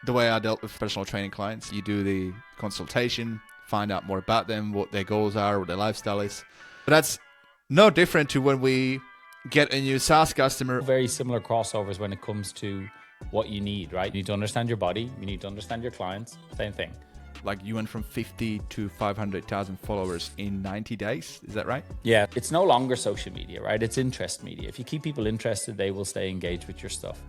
the way I dealt with personal training clients. You do the consultation, find out more about them, what their goals are, what their lifestyle is. But that's no different to when we get a new SaaS customer. Very similar crossovers when it comes to what you need, right? You need to understand your body. You need to understand your clients. Same thing. Like you went from 50 to 500,000 followers in 90 days. Is that right? Yeah, it's no longer social media, right? It's interest media. If you keep people interested, they will stay engaged with your stuff.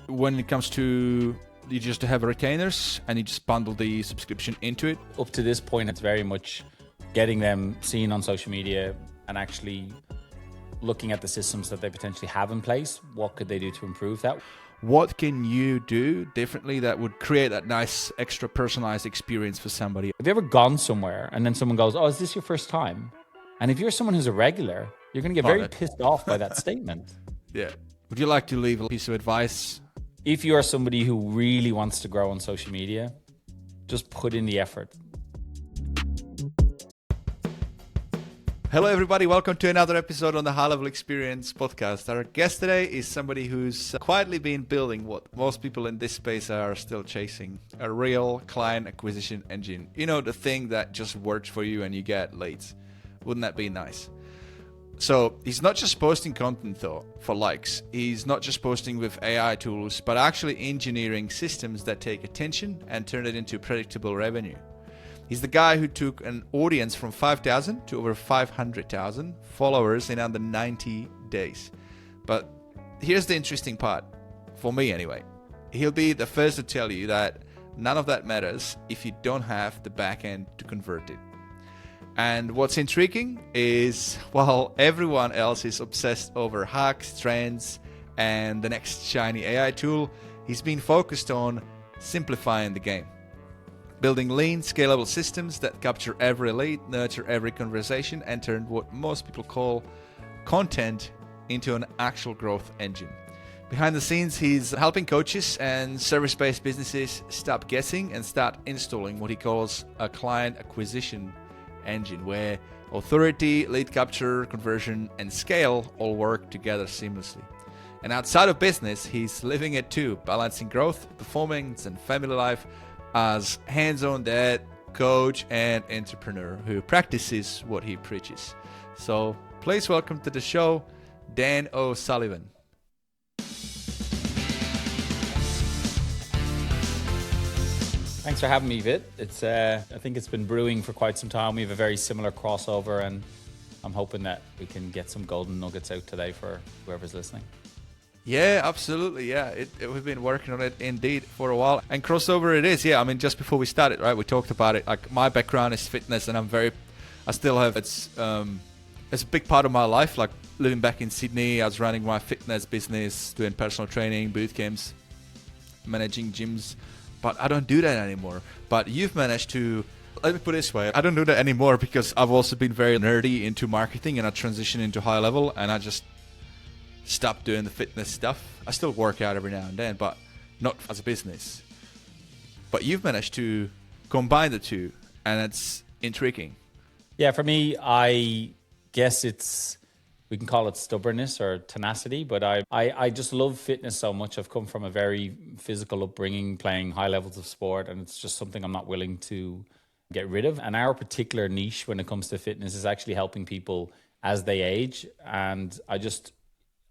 When it comes to, you just have retainers and you just bundle the subscription into it? Up to this point, it's very much getting them seen on social media and actually looking at the systems that they potentially have in place. What could they do to improve that? What can you do differently that would create that nice extra personalized experience for somebody? Have you ever gone somewhere and then someone goes, "Oh, is this your first time?" And if you're someone who's a regular, you're going to get very pissed off by that statement. Yeah. Would you like to leave a piece of advice? If you are somebody who really wants to grow on social media, just put in the effort. Hello, everybody. Welcome to another episode on the HighLevel Experience podcast. Our guest today is somebody who's quietly been building what most people in this space are still chasing, a real client acquisition engine. You know, the thing that just works for you and you get leads. Wouldn't that be nice? So he's not just posting content though for likes. He's not just posting with AI tools, but actually engineering systems that take attention and turn it into predictable revenue. He's the guy who took an audience from 5,000 to over 500,000 followers in under 90 days. But here's the interesting part, for me anyway. He'll be the first to tell you that none of that matters if you don't have the backend to convert it. And what's intriguing is, while everyone else is obsessed over hacks, trends, and the next shiny AI tool, he's been focused on simplifying the game. Building lean, scalable systems that capture every lead, nurture every conversation, and turn what most people call content into an actual growth engine. Behind the scenes, he's helping coaches and service-based businesses stop guessing and start installing what he calls a client acquisition engine, where authority, lead capture, conversion, and scale all work together seamlessly. And outside of business, he's living it too, balancing growth, performance, and family life as hands-on dad, coach, and entrepreneur who practices what he preaches. So please welcome to the show, Dan O'Sullivan. Thanks for having me, Vit. It's I think it's been brewing for quite some time. We have a very similar crossover, and I'm hoping that we can get some golden nuggets out today for whoever's listening. Yeah, absolutely. Yeah, we've been working on it indeed for a while, and crossover it is. Yeah, I mean, just before we started, right, we talked about it. Like, my background is fitness, and I still have it's a big part of my life. Like, living back in Sydney, I was running my fitness business, doing personal training, boot camps, managing gyms, but I don't do that anymore. But you've managed to. Let me put it this way: I don't do that anymore because I've also been very nerdy into marketing, and I transitioned into HighLevel, and I just stopped doing the fitness stuff. I still work out every now and then, but not as a business. But you've managed to combine the two, and it's intriguing. Yeah, for me, I guess we can call it stubbornness or tenacity, but I just love fitness so much. I've come from a very physical upbringing, playing high levels of sport, and it's just something I'm not willing to get rid of. And our particular niche when it comes to fitness is actually helping people as they age. And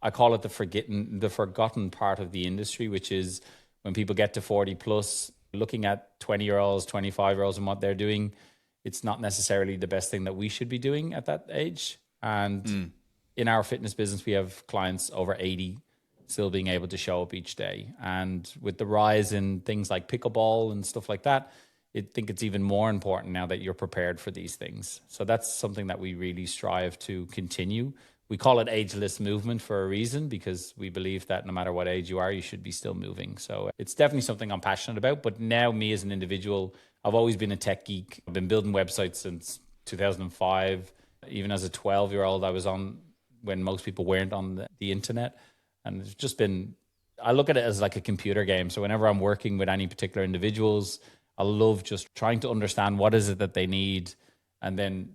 I call it the forgotten part of the industry, which is when people get to 40 plus, looking at 20-year-olds, 25-year-olds and what they're doing, it's not necessarily the best thing that we should be doing at that age. And in our fitness business, we have clients over 80 still being able to show up each day. And with the rise in things like pickleball and stuff like that, I think it's even more important now that you're prepared for these things. So that's something that we really strive to continue. We call it Ageless Movement for a reason, because we believe that no matter what age you are, you should be still moving. So it's definitely something I'm passionate about. But now, me as an individual, I've always been a tech geek. I've been building websites since 2005. Even as a 12-year-old, I was on when most people weren't on the internet. And it's just been, I look at it as like a computer game. So whenever I'm working with any particular individuals, I love just trying to understand what is it that they need, and then,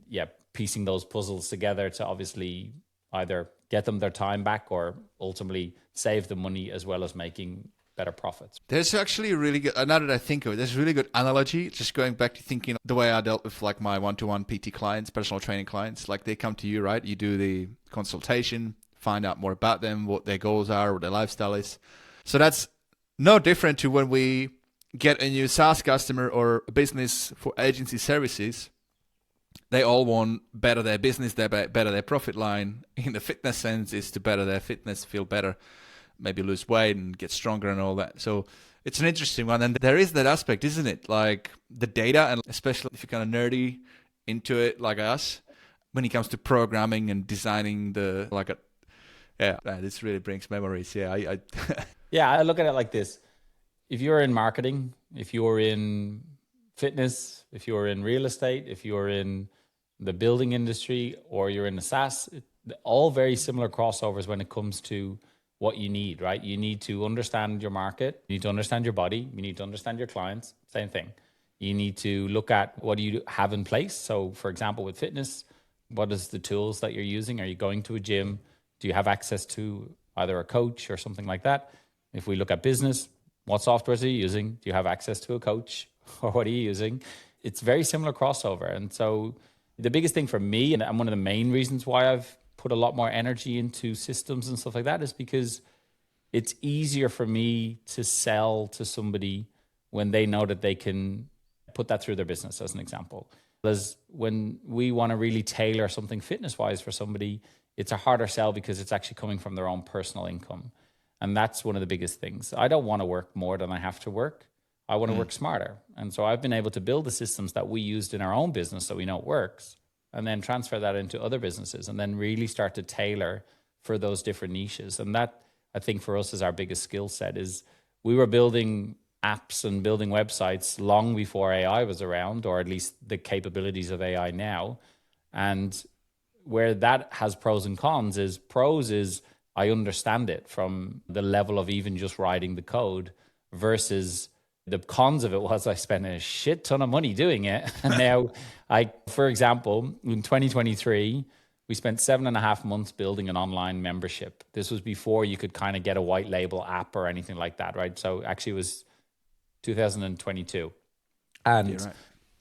piecing those puzzles together to obviously either get them their time back or ultimately save the money, as well as making better profits. There's actually a really good, now that I think of it, there's a really good analogy, just going back to thinking the way I dealt with like my one-to-one PT clients, personal training clients, like they come to you, right? You do the consultation, find out more about them, what their goals are, what their lifestyle is. So that's no different to when we get a new SaaS customer or a business for agency services. They all want better their business, better their profit line. In the fitness sense, is to better their fitness, feel better, maybe lose weight and get stronger and all that. So it's an interesting one. And there is that aspect, isn't it? Like the data, and especially if you're kind of nerdy into it like us, when it comes to programming and designing this really brings memories. Yeah, Yeah, I look at it like this. If you're in marketing, if you're in fitness, if you're in real estate, if you're in the building industry, or you're in the SaaS, all very similar crossovers when it comes to what you need, right? You need to understand your market. You need to understand your body. You need to understand your clients. Same thing. You need to look at what do you have in place. So for example, with fitness, what is the tools that you're using? Are you going to a gym? Do you have access to either a coach or something like that? If we look at business, what software are you using? Do you have access to a coach, or what are you using? It's very similar crossover. And so the biggest thing for me, and one of the main reasons why I've put a lot more energy into systems and stuff like that, is because it's easier for me to sell to somebody when they know that they can put that through their business, as an example. Because when we want to really tailor something fitness-wise for somebody, it's a harder sell because it's actually coming from their own personal income. And that's one of the biggest things. I don't want to work more than I have to work. I want to work smarter. And so I've been able to build the systems that we used in our own business so we know it works, and then transfer that into other businesses, and then really start to tailor for those different niches. And that, I think, for us is our biggest skill set. Is we were building apps and building websites long before AI was around, or at least the capabilities of AI now. And where that has pros and cons is I understand it from the level of even just writing the code, versus the cons of it was I spent a shit ton of money doing it. And now for example, in 2023, we spent 7.5 months building an online membership. This was before you could kind of get a white label app or anything like that, right? So actually it was 2022. And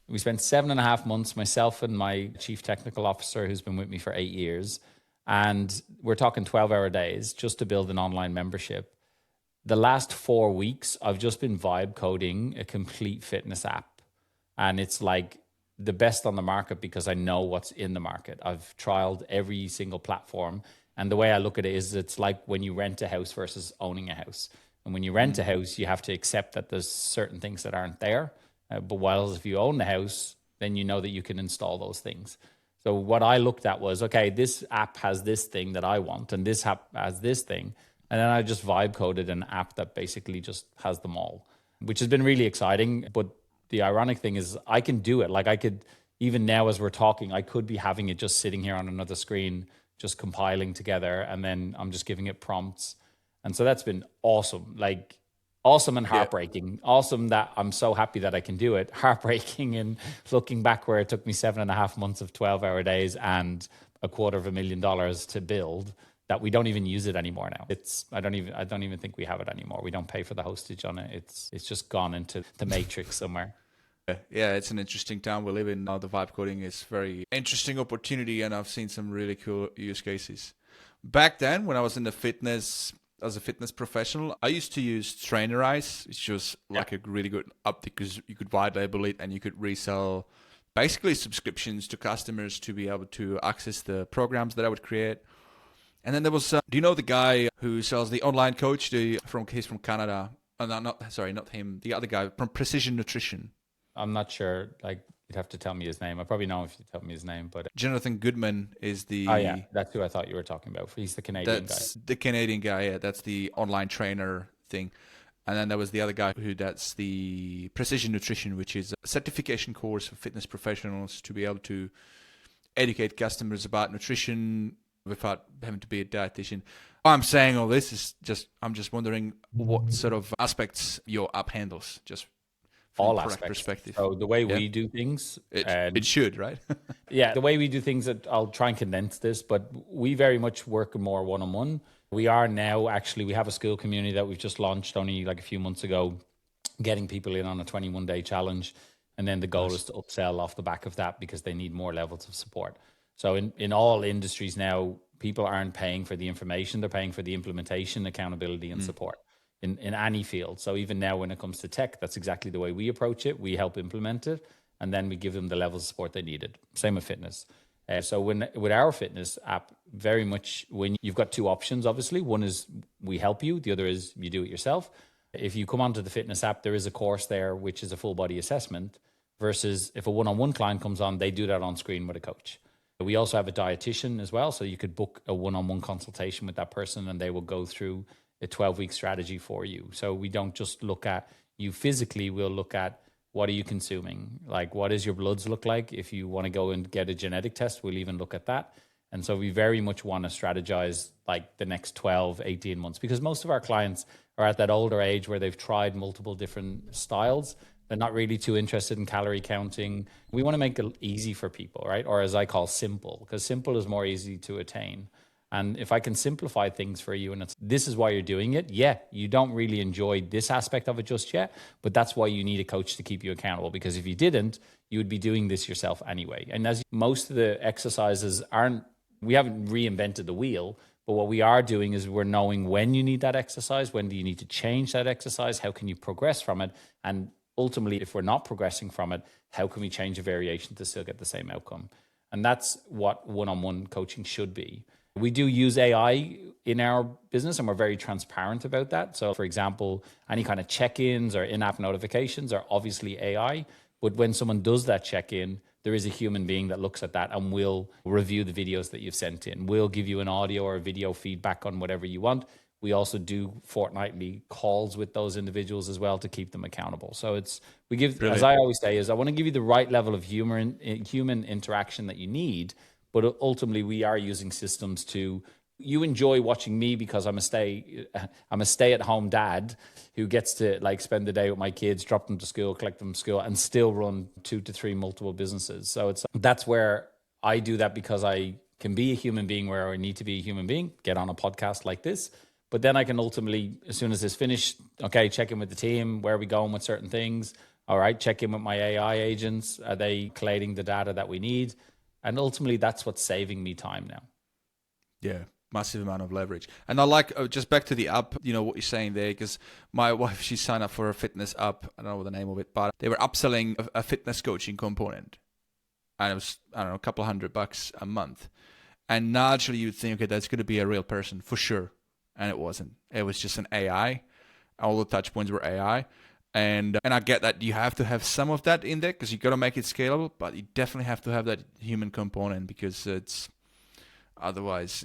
we spent 7.5 months, myself and my chief technical officer, who's been with me for 8 years. And we're talking 12-hour days just to build an online membership. The last 4 weeks, I've just been vibe coding a complete fitness app. And it's like the best on the market because I know what's in the market. I've trialed every single platform. And the way I look at it is it's like when you rent a house versus owning a house. And when you rent a house, you have to accept that there's certain things that aren't there. But while if you own the house, then you know that you can install those things. So what I looked at was, okay, this app has this thing that I want, and this app has this thing. And then I just vibe coded an app that basically just has them all, which has been really exciting. But the ironic thing is I can do it. Like I could, even now as we're talking, I could be having it just sitting here on another screen, just compiling together. And then I'm just giving it prompts. And so that's been awesome. Like awesome and heartbreaking. Yeah. Awesome that I'm so happy that I can do it. Heartbreaking and looking back where it took me 7.5 months of 12-hour days and $250,000 to build, that we don't even use it anymore now. I don't even think we have it anymore. We don't pay for the hostage on it. It's just gone into the matrix somewhere. Yeah, it's an interesting time we live in now. The vibe coding is very interesting opportunity, and I've seen some really cool use cases. Back then, when I was in the fitness, as a fitness professional, I used to use Trainerize, which was like a really good app because you could white label it and you could resell basically subscriptions to customers to be able to access the programs that I would create. And then there was, do you know the guy who sells the online coach? He's from Canada. Not him. The other guy from Precision Nutrition. I'm not sure. Like, you'd have to tell me his name. I probably know if you tell me his name, but Jonathan Goodman is the. Oh yeah, that's who I thought you were talking about. He's the Canadian guy. That's the Canadian guy. Yeah, that's the online trainer thing. And then there was the other guy that's the Precision Nutrition, which is a certification course for fitness professionals to be able to educate customers about nutrition without having to be a dietitian. Why I'm saying all this is I'm just wondering what sort of aspects your app handles, just from all a product aspects. perspective. So the way we do things, it should, right? Yeah, the way we do things, I'll try and condense this, but we very much work more one-on-one. We are now actually, we have a school community that we've just launched only like a few months ago, getting people in on a 21-day challenge. And then the goal is to upsell off the back of that because they need more levels of support. So in all industries now, people aren't paying for the information, they're paying for the implementation, accountability, and support in any field. So even now when it comes to tech, that's exactly the way we approach it. We help implement it, and then we give them the levels of support they needed. Same with fitness. So with our fitness app, very much when you've got two options, obviously. One is we help you. The other is you do it yourself. If you come onto the fitness app, there is a course there, which is a full body assessment, versus if a one-on-one client comes on, they do that on screen with a coach. We also have a dietitian as well. So you could book a one-on-one consultation with that person and they will go through a 12-week strategy for you. So we don't just look at you physically, we'll look at what are you consuming? Like, what does your bloods look like? If you want to go and get a genetic test, we'll even look at that. And so we very much want to strategize like the next 12, 18 months, because most of our clients are at that older age where they've tried multiple different styles. They're not really too interested in calorie counting. We want to make it easy for people, right? Or as I call simple, because simple is more easy to attain. And if I can simplify things for you, and this is why you're doing it. Yeah, you don't really enjoy this aspect of it just yet, but that's why you need a coach to keep you accountable. Because if you didn't, you would be doing this yourself anyway. And as most of the exercises we haven't reinvented the wheel, but what we are doing is we're knowing when you need that exercise, when do you need to change that exercise, how can you progress from it, and ultimately, if we're not progressing from it, how can we change a variation to still get the same outcome? And that's what one-on-one coaching should be. We do use AI in our business and we're very transparent about that. So for example, any kind of check-ins or in-app notifications are obviously AI. But when someone does that check-in, there is a human being that looks at that and will review the videos that you've sent in. We'll give you an audio or video feedback on whatever you want. We also do fortnightly calls with those individuals as well to keep them accountable. So we give, Brilliant. As I always say, I want to give you the right level of human interaction that you need. But ultimately, we are using systems you enjoy watching me because I'm a stay-at-home dad who gets to like spend the day with my kids, drop them to school, collect them to school, and still run 2 to 3 multiple businesses. So that's where I do that because I can be a human being where I need to be a human being, get on a podcast like this. But then I can ultimately, as soon as it's finished, okay, check in with the team. Where are we going with certain things? All right, check in with my AI agents. Are they collating the data that we need? And ultimately, that's what's saving me time now. Yeah, massive amount of leverage. And I like, just back to the app, what you're saying there, because my wife, she signed up for a fitness app. I don't know the name of it, but they were upselling a fitness coaching component. And it was, I don't know, a couple $100 a month. And naturally, you'd think, okay, that's going to be a real person for sure. And it wasn't. It was just an AI. All the touch points were AI. And I get that you have to have some of that in there because you got to make it scalable, but you definitely have to have that human component because otherwise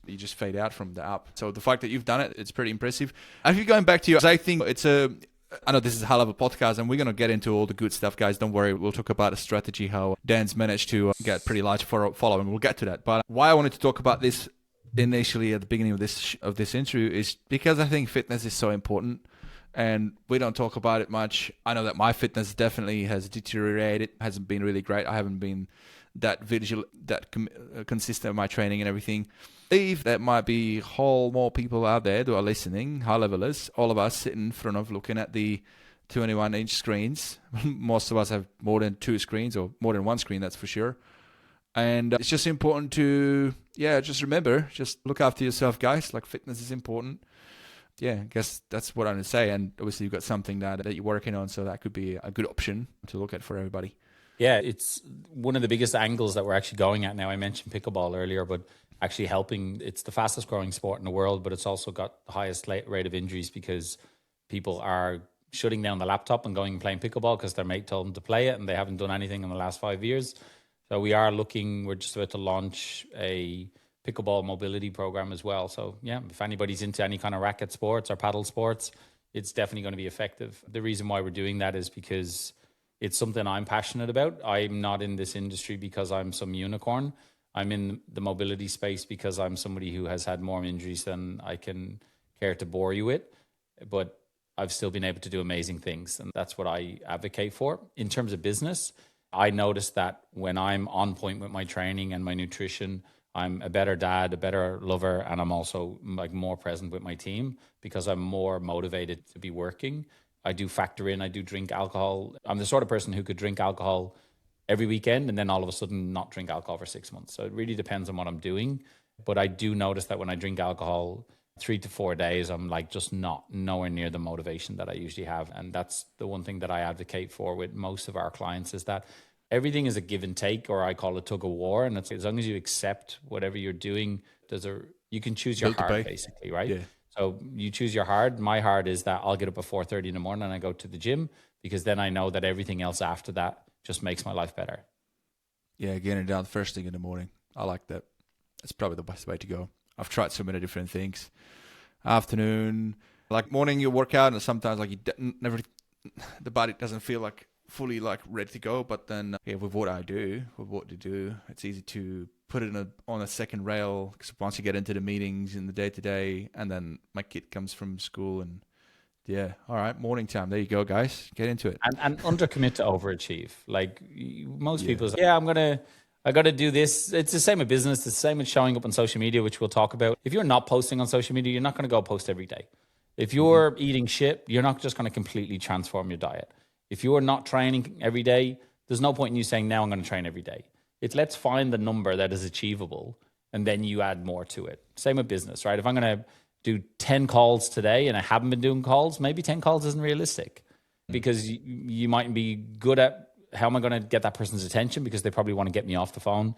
you just fade out from the app. So the fact that you've done it, it's pretty impressive. Actually, going back to you, I think I know this is a HighLevel podcast and we're going to get into all the good stuff, guys. Don't worry. We'll talk about a strategy, how Dan's managed to get pretty large following. We'll get to that. But why I wanted to talk about this initially at the beginning of this interview is because I think fitness is so important. And we don't talk about it much. I know that my fitness definitely has deteriorated. Hasn't been really great. I haven't been that consistent with my training and everything. If there might be whole more people out there who are listening, high levelers, all of us sitting in front of looking at the 21-inch screens. Most of us have more than 2 screens or more than 1 screen, that's for sure. And it's just important to, just remember, just look after yourself, guys. Like fitness is important. Yeah, I guess that's what I'm going to say. And obviously you've got something that you're working on, so that could be a good option to look at for everybody. Yeah, it's one of the biggest angles that we're actually going at now. I mentioned pickleball earlier, but actually it's the fastest growing sport in the world, but it's also got the highest rate of injuries because people are shutting down the laptop and going and playing pickleball because their mate told them to play it and they haven't done anything in the last 5 years. So we're just about to launch a pickleball mobility program as well. So yeah, if anybody's into any kind of racket sports or paddle sports, it's definitely going to be effective. The reason why we're doing that is because it's something I'm passionate about. I'm not in this industry because I'm some unicorn. I'm in the mobility space because I'm somebody who has had more injuries than I can care to bore you with. But I've still been able to do amazing things. And that's what I advocate for. In terms of business, I noticed that when I'm on point with my training and my nutrition, I'm a better dad, a better lover, and I'm also like more present with my team because I'm more motivated to be working. I do factor in, I do drink alcohol. I'm the sort of person who could drink alcohol every weekend and then all of a sudden not drink alcohol for 6 months. So it really depends on what I'm doing. But I do notice that when I drink alcohol 3 to 4 days, I'm like just nowhere near the motivation that I usually have. And that's the one thing that I advocate for with most of our clients is that everything is a give and take, or I call it tug of war. And it's, as long as you accept whatever you're doing, you can choose your hard basically, right? Yeah. So you choose your hard. My hard is that I'll get up at 4:30 in the morning and I go to the gym because then I know that everything else after that just makes my life better. Yeah, getting it down first thing in the morning. I like that. That's probably the best way to go. I've tried so many different things. Afternoon, like morning you work out, and sometimes like the body doesn't feel like fully like ready to go. But then with what you do, it's easy to put it on a second rail because once you get into the meetings in the day to day, and then my kid comes from school and yeah, all right, morning time. There you go, guys. Get into it. And undercommit to overachieve. Like most people say, yeah, I got to do this. It's the same with business. It's the same with showing up on social media, which we'll talk about. If you're not posting on social media, you're not going to go post every day. If you're eating shit, you're not just going to completely transform your diet. If you're not training every day, there's no point in you saying, now I'm going to train every day. It's let's find the number that is achievable and then you add more to it. Same with business, right? If I'm going to do 10 calls today and I haven't been doing calls, maybe 10 calls isn't realistic because you might be good at how am I going to get that person's attention because they probably want to get me off the phone.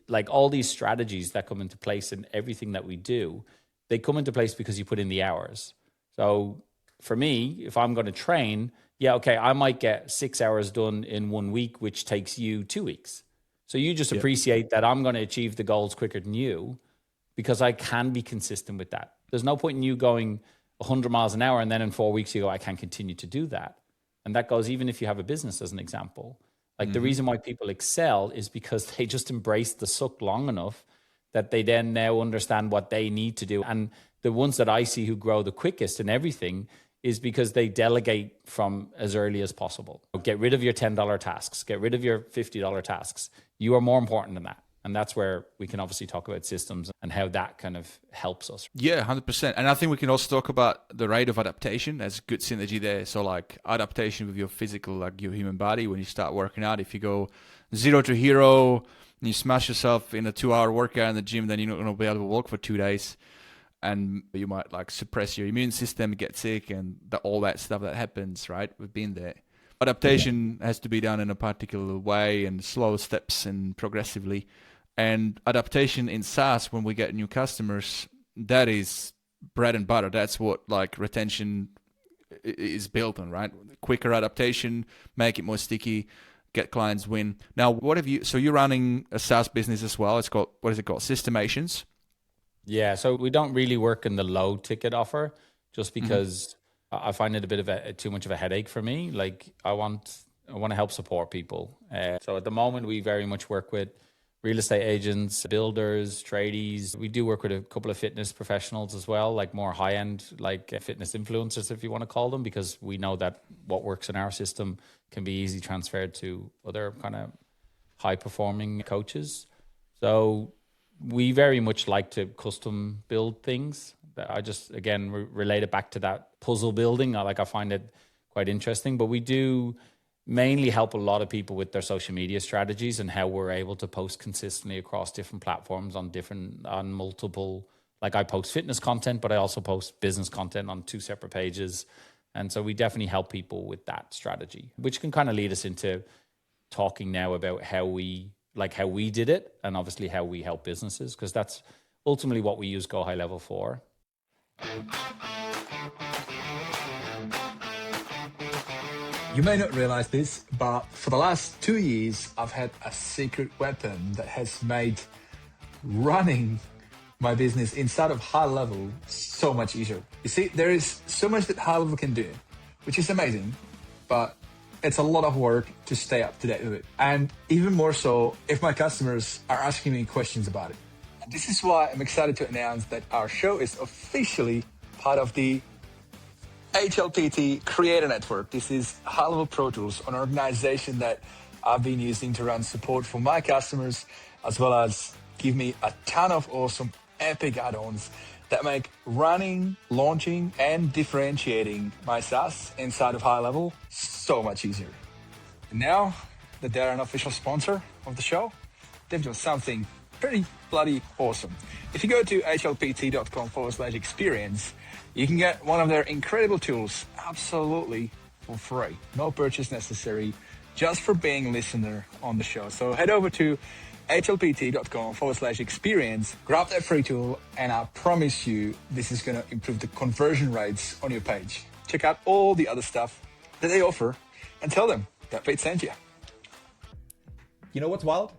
Like all these strategies that come into place in everything that we do, they come into place because you put in the hours. So for me, if I'm going to train, yeah, okay, I might get 6 hours done in 1 week, which takes you 2 weeks. So you just appreciate that I'm going to achieve the goals quicker than you because I can be consistent with that. There's no point in you going 100 miles an hour and then in 4 weeks you go, I can't continue to do that. And that goes even if you have a business as an example. Like the reason why people excel is because they just embrace the suck long enough that they then now understand what they need to do. And the ones that I see who grow the quickest in everything is because they delegate from as early as possible. Get rid of your $10 tasks, get rid of your $50 tasks. You are more important than that. And that's where we can obviously talk about systems and how that kind of helps us. Yeah, 100%. And I think we can also talk about the rate of adaptation. There's good synergy there. So like adaptation with your physical, like your human body, when you start working out, if you go 0 to hero and you smash yourself in a 2-hour workout in the gym, then you're not going to be able to walk for 2 days. And you might like suppress your immune system, get sick, and all that stuff that happens, right? We've been there. Adaptation has to be done in a particular way and slow steps and progressively. And adaptation in SaaS, when we get new customers, that is bread and butter. That's what like retention is built on, right? Quicker adaptation, make it more sticky, get clients win. Now, so you're running a SaaS business as well. It's called, what is it called? Systemations? Yeah, so we don't really work in the low ticket offer just because I find it a bit of too much of a headache for me. Like I want to help support people. So at the moment, we very much work with real estate agents, builders, tradies. We do work with a couple of fitness professionals as well, like more high-end, like fitness influencers, if you want to call them, because we know that what works in our system can be easily transferred to other kind of high-performing coaches. So we very much like to custom build things. I just, again, relate it back to that puzzle building. I find it quite interesting, but we do mainly help a lot of people with their social media strategies and how we're able to post consistently across different platforms on multiple, like I post fitness content, but I also post business content on 2 separate pages. And so we definitely help people with that strategy, which can kind of lead us into talking now about how we did it and obviously how we help businesses, because that's ultimately what we use Go High Level for. You may not realize this, but for the last 2 years, I've had a secret weapon that has made running my business inside of HighLevel so much easier. You see, there is so much that HighLevel can do, which is amazing, but it's a lot of work to stay up to date with it. And even more so if my customers are asking me questions about it. And this is why I'm excited to announce that our show is officially part of the HLTT Creator Network. This is HighLevel Pro Tools, an organization that I've been using to run support for my customers, as well as give me a ton of awesome, epic add-ons that make running, launching, and differentiating my SaaS inside of HighLevel so much easier. And now that they're an official sponsor of the show, they've done something pretty bloody awesome. If you go to hlpt.com/experience, you can get one of their incredible tools absolutely for free. No purchase necessary, just for being a listener on the show. So head over to hlpt.com/experience, grab that free tool, and I promise you this is going to improve the conversion rates on your page. Check out all the other stuff that they offer and tell them that Pete sent you. You know what's wild?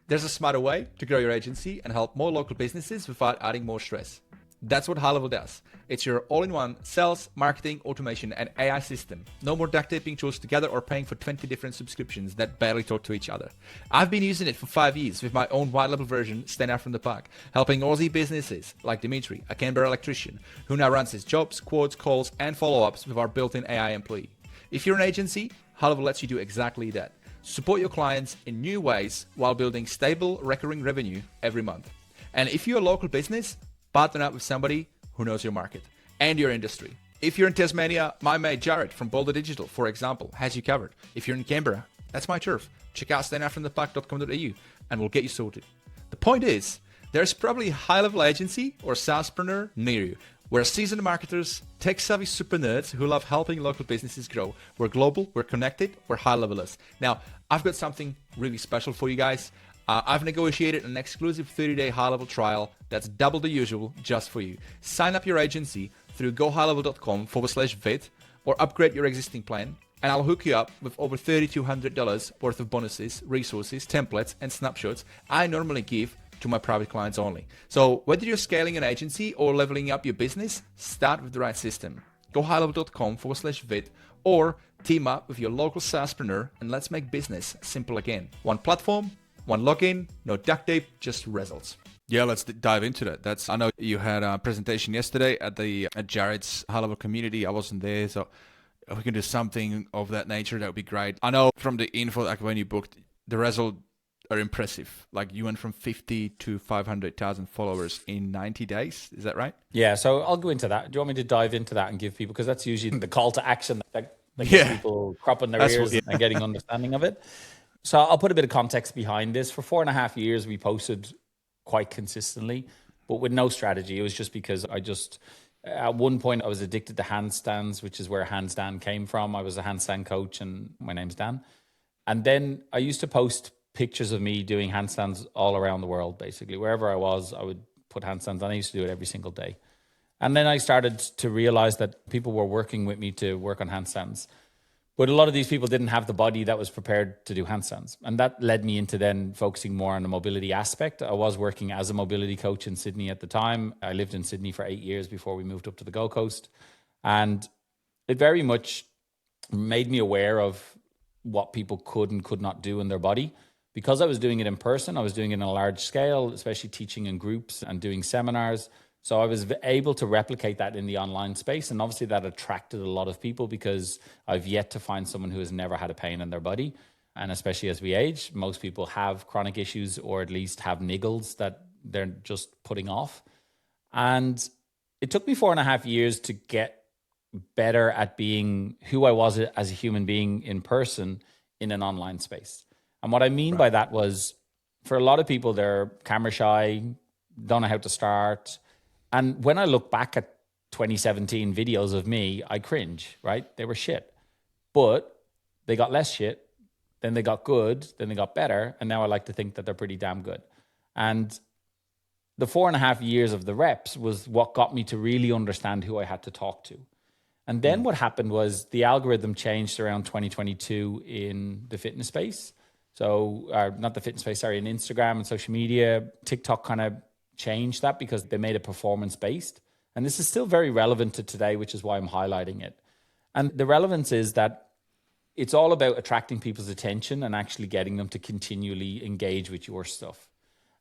There's a smarter way to grow your agency and help more local businesses without adding more stress. That's what HighLevel does. It's your all-in-one sales, marketing, automation, and AI system. No more duct taping tools together or paying for 20 different subscriptions that barely talk to each other. I've been using it for 5 years with my own white-level version, Stand Out from the Pack, helping Aussie businesses like Dimitri, a Canberra electrician, who now runs his jobs, quotes, calls, and follow-ups with our built-in AI employee. If you're an agency, HighLevel lets you do exactly that. Support your clients in new ways while building stable, recurring revenue every month. And if you're a local business, partner up with somebody who knows your market and your industry. If you're in Tasmania, my mate Jared from Boulder Digital, for example, has you covered. If you're in Canberra, that's my turf. Check out standoutfromthepack.com.au and we'll get you sorted. The point is, there's probably a high-level agency or SaaSpreneur near you. We're seasoned marketers, tech-savvy super nerds who love helping local businesses grow. We're global, we're connected, we're high-levelers. Now, I've got something really special for you guys. I've negotiated an exclusive 30-day HighLevel trial that's double the usual just for you. Sign up your agency through gohighlevel.com/vid or upgrade your existing plan, and I'll hook you up with over $3,200 worth of bonuses, resources, templates, and snapshots I normally give to my private clients only. So whether you're scaling an agency or leveling up your business, start with the right system. gohighlevel.com/vid or team up with your local SaaSpreneur and let's make business simple again. One platform, one login, no duct tape, just results. Yeah, let's dive into that. I know you had a presentation yesterday at Jared's HighLevel community. I wasn't there, so if we can do something of that nature, that would be great. I know from the info, like when you booked, the results are impressive. Like you went from 50 to 500,000 followers in 90 days. Is that right? Yeah, so I'll go into that. Do you want me to dive into that and give people, because that's usually the call to action that gets people cropping their ears and getting understanding of it. So I'll put a bit of context behind this. For 4.5 years, we posted quite consistently, but with no strategy. It was just because at one point I was addicted to handstands, which is where handstand came from. I was a handstand coach and my name's Dan. And then I used to post pictures of me doing handstands all around the world, basically. Wherever I was, I would put handstands on. I used to do it every single day. And then I started to realize that people were working with me to work on handstands. But a lot of these people didn't have the body that was prepared to do handstands. And that led me into then focusing more on the mobility aspect. I was working as a mobility coach in Sydney at the time. I lived in Sydney for 8 years before we moved up to the Gold Coast. And it very much made me aware of what people could and could not do in their body. Because I was doing it in person, I was doing it on a large scale, especially teaching in groups and doing seminars. So I was able to replicate that in the online space. And obviously that attracted a lot of people because I've yet to find someone who has never had a pain in their body. And especially as we age, most people have chronic issues or at least have niggles that they're just putting off. And it took me 4.5 years to get better at being who I was as a human being in person in an online space. And what I mean by that was, for a lot of people, they're camera shy, don't know how to start. And when I look back at 2017 videos of me, I cringe, right? They were shit. But they got less shit, then they got good, then they got better, and now I like to think that they're pretty damn good. And the 4.5 years of the reps was what got me to really understand who I had to talk to. And then what happened was the algorithm changed around 2022 in the fitness space. So, not the fitness space, sorry, in Instagram and social media. TikTok kind of changed that because they made it performance-based. And this is still very relevant to today, which is why I'm highlighting it. And the relevance is that it's all about attracting people's attention and actually getting them to continually engage with your stuff.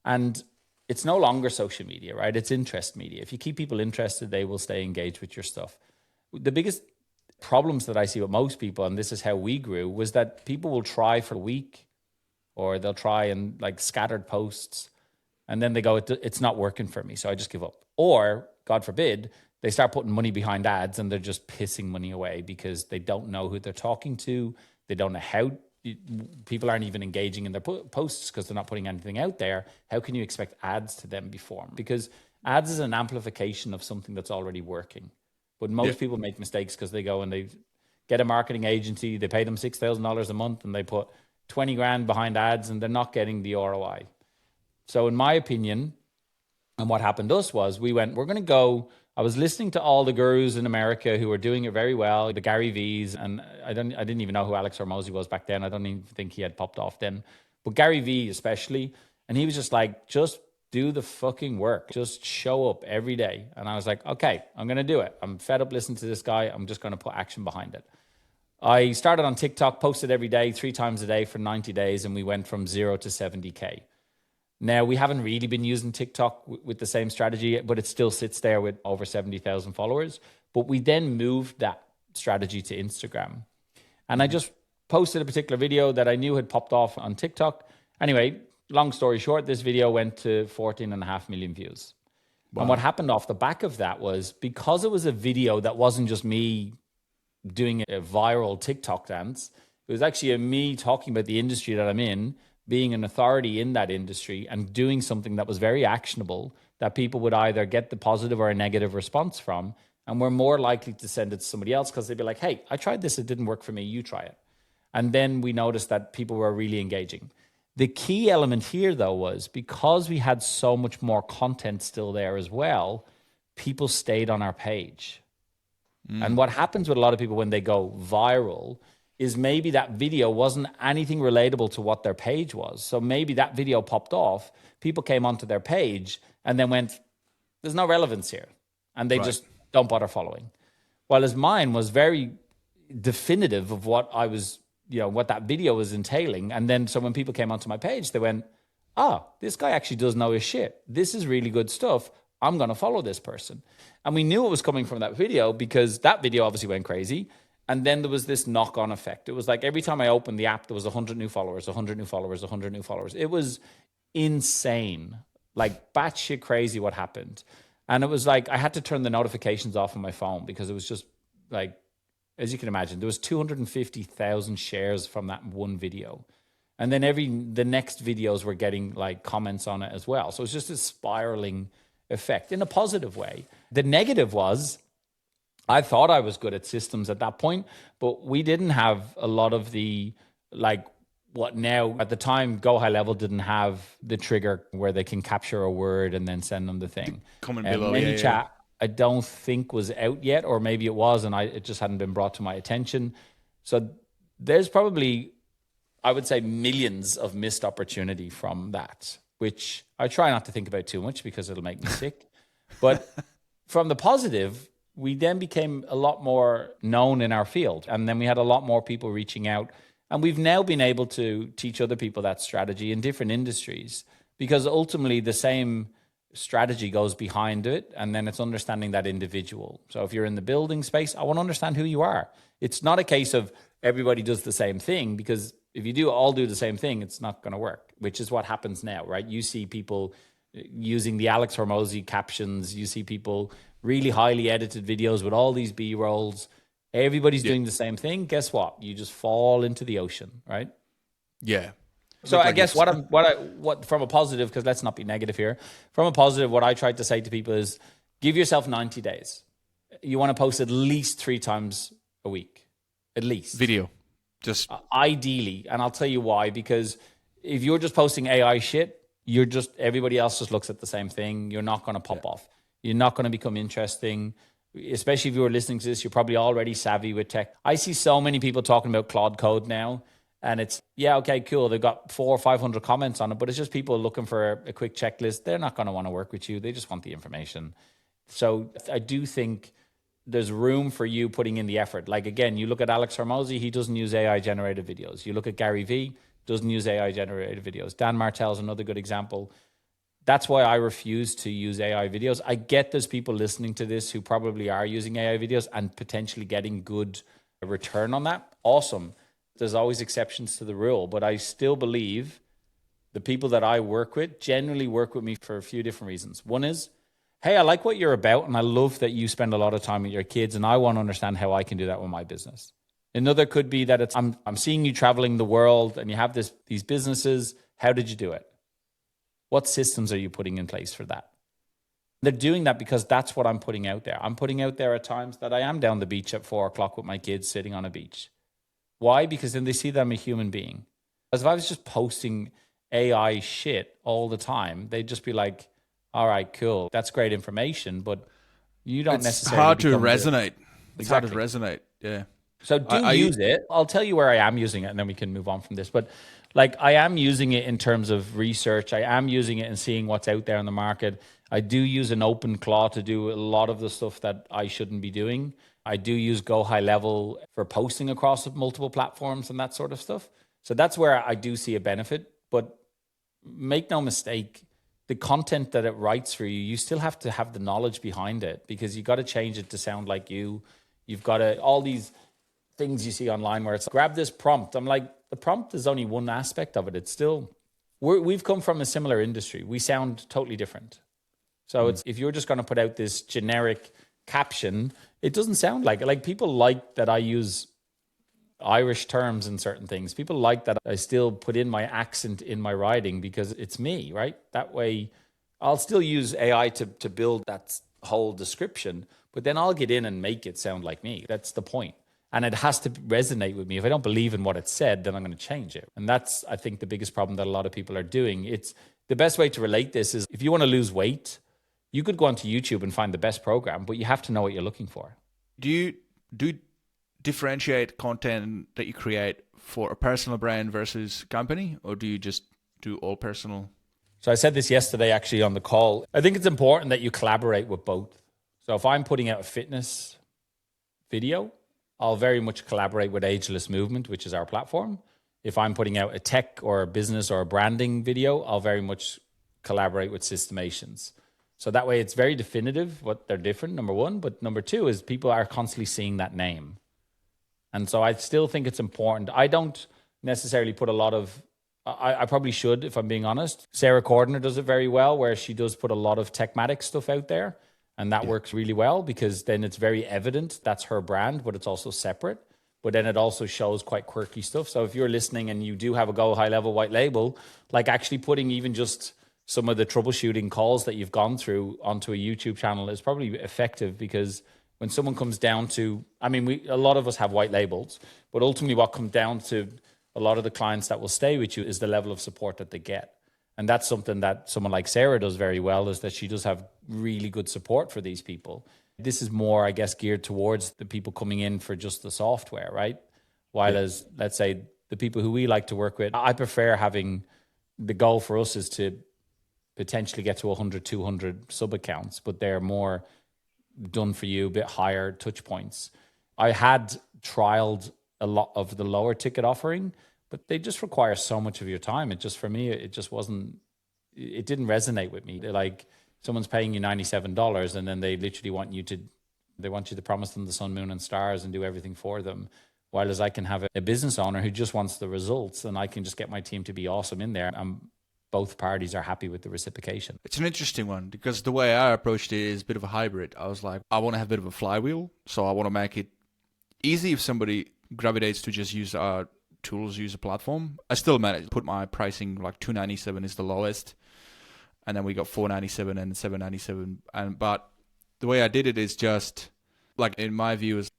And it's no longer social media, right? It's interest media. If you keep people interested, they will stay engaged with your stuff. The biggest problems that I see with most people, and this is how we grew, was that people will try for a week or they'll try and like scattered posts. And then they go, it's not working for me, so I just give up. Or, God forbid, they start putting money behind ads and they're just pissing money away because they don't know who they're talking to. They don't know how. People aren't even engaging in their posts because they're not putting anything out there. How can you expect ads to then be formed? Because ads is an amplification of something that's already working. But most people make mistakes because they go and they get a marketing agency, they pay them $6,000 a month and they put 20 grand behind ads and they're not getting the ROI. So in my opinion, and what happened to us was we're going to go. I was listening to all the gurus in America who were doing it very well, the Gary V's, and I didn't even know who Alex Hormozi was back then. I don't even think he had popped off then, but Gary V especially. And he was just like, just do the fucking work. Just show up every day. And I was like, okay, I'm going to do it. I'm fed up listening to this guy. I'm just going to put action behind it. I started on TikTok, posted every day, 3 times a day for 90 days. And we went from 0 to 70K. Now, we haven't really been using TikTok with the same strategy, but it still sits there with over 70,000 followers. But we then moved that strategy to Instagram. And I just posted a particular video that I knew had popped off on TikTok. Anyway, long story short, this video went to 14.5 million views. Wow. And what happened off the back of that was, because it was a video that wasn't just me doing a viral TikTok dance, it was actually me talking about the industry that I'm in, being an authority in that industry and doing something that was very actionable that people would either get the positive or a negative response from, and were more likely to send it to somebody else because they'd be like, hey, I tried this, it didn't work for me, you try it. And then we noticed that people were really engaging. The key element here, though, was because we had so much more content still there as well, people stayed on our page. And what happens with a lot of people when they go viral is maybe that video wasn't anything relatable to what their page was. So maybe that video popped off, people came onto their page and then went, there's no relevance here. And they just don't bother following. Whereas mine was very definitive of what I was, what that video was entailing. And then so when people came onto my page, they went, this guy actually does know his shit. This is really good stuff. I'm going to follow this person. And we knew it was coming from that video because that video obviously went crazy. And then there was this knock-on effect. It was like every time I opened the app, there was 100 new followers, 100 new followers, 100 new followers. It was insane, like batshit crazy what happened. And it was like I had to turn the notifications off on my phone because it was just like, as you can imagine, there was 250,000 shares from that one video. And then the next videos were getting like comments on it as well. So it was just a spiraling effect in a positive way. The negative was, I thought I was good at systems at that point, but we didn't have a lot of the, like what now, at the time, Go High Level didn't have the trigger where they can capture a word and then send them the thing. Comment below, ManyChat, I don't think was out yet, or maybe it was, and it just hadn't been brought to my attention. So there's probably, I would say, millions of missed opportunity from that, which I try not to think about too much because it'll make me sick. But from the positive, we then became a lot more known in our field. And then we had a lot more people reaching out. And we've now been able to teach other people that strategy in different industries because ultimately the same strategy goes behind it. And then it's understanding that individual. So if you're in the building space, I want to understand who you are. It's not a case of everybody does the same thing, because if you all do the same thing, it's not going to work, which is what happens now, right? You see people using the Alex Hormozi captions. You see people really highly edited videos with all these B-rolls. Everybody's doing the same thing. Guess what? You just fall into the ocean, right? Yeah. So I guess what from a positive, because let's not be negative here. From a positive, what I tried to say to people is give yourself 90 days. You want to post at least 3 times a week, at least. Video. Just ideally. And I'll tell you why, because if you're just posting AI shit, everybody else just looks at the same thing. You're not going to pop off. You're not going to become interesting, especially if you were listening to this. You're probably already savvy with tech. I see so many people talking about Claude Code now, and it's, okay, cool. They've got 400 or 500 comments on it, but it's just people looking for a quick checklist. They're not going to want to work with you. They just want the information. So I do think there's room for you putting in the effort. Like, again, you look at Alex Hormozi, he doesn't use AI-generated videos. You look at Gary Vee, doesn't use AI-generated videos. Dan Martell is another good example. That's why I refuse to use AI videos. I get there's people listening to this who probably are using AI videos and potentially getting good return on that. Awesome. There's always exceptions to the rule, but I still believe the people that I work with generally work with me for a few different reasons. One is, hey, I like what you're about, and I love that you spend a lot of time with your kids, and I want to understand how I can do that with my business. Another could be that it's I'm seeing you traveling the world, and you have these businesses. How did you do it? What systems are you putting in place for that? They're doing that because that's what I'm putting out there. I'm putting out there at times that I am down the beach at 4:00 with my kids sitting on a beach. Why? Because then they see that I'm a human being. As if I was just posting AI shit all the time, they'd just be like, all right, cool. That's great information, but you don't necessarily. Hard to resonate. It's hard to Exactly. resonate. Yeah. So use it. I'll tell you where I am using it, and then we can move on from this. But like, I am using it in terms of research. I am using it and seeing what's out there in the market. I do use an open claw to do a lot of the stuff that I shouldn't be doing. I do use Go HighLevel for posting across multiple platforms and that sort of stuff. So that's where I do see a benefit. But make no mistake, the content that it writes for you, you still have to have the knowledge behind it, because you got to change it to sound like you. You've got to, all these things you see online where it's grab this prompt. I'm like, the prompt is only one aspect of it. It's still, we've come from a similar industry. We sound totally different. So it's, if you're just going to put out this generic caption, it doesn't sound like it. Like, people like that I use Irish terms in certain things. People like that I still put in my accent in my writing, because it's me, right? That way I'll still use AI to build that whole description, but then I'll get in and make it sound like me. That's the point. And it has to resonate with me. If I don't believe in what it said, then I'm going to change it. And that's, I think, the biggest problem that a lot of people are doing. It's the best way to relate this is, if you want to lose weight, you could go onto YouTube and find the best program, but you have to know what you're looking for. Do you differentiate content that you create for a personal brand versus company, or do you just do all personal? So I said this yesterday actually on the call. I think it's important that you collaborate with both. So if I'm putting out a fitness video, I'll very much collaborate with Ageless Movement, which is our platform. If I'm putting out a tech or a business or a branding video, I'll very much collaborate with Systemations. So that way it's very definitive what they're different, number one. But number two is people are constantly seeing that name. And so I still think it's important. I don't necessarily put a lot of, I probably should, if I'm being honest. Sarah Cordner does it very well, where she does put a lot of Techmatic stuff out there. And that works really well, because then it's very evident that's her brand, but it's also separate. But then it also shows quite quirky stuff. So if you're listening and you do have a Go HighLevel white label, like actually putting even just some of the troubleshooting calls that you've gone through onto a YouTube channel is probably effective, because when someone comes down to, I mean, a lot of us have white labels, but ultimately what comes down to a lot of the clients that will stay with you is the level of support that they get. And that's something that someone like Sarah does very well, is that she does have really good support for these people. This is more, I guess, geared towards the people coming in for just the software, right? While as, let's say, the people who we like to work with, I prefer having, the goal for us is to potentially get to 100, 200 sub accounts, but they're more done for you, a bit higher touch points. I had trialed a lot of the lower ticket offering, but they just require so much of your time. It just, for me, it just wasn't, it didn't resonate with me. They're like, someone's paying you $97 and then they literally want you to promise them the sun, moon and stars and do everything for them. While as I can have a business owner who just wants the results, and I can just get my team to be awesome in there. Both parties are happy with the reciprocation. It's an interesting one, because the way I approached it is a bit of a hybrid. I was like, I want to have a bit of a flywheel. So I want to make it easy if somebody gravitates to just use our tools, use a platform. I still manage to put my pricing like $297 is the lowest. And then we got $497 and $797. But the way I did it is just, like, in my view, is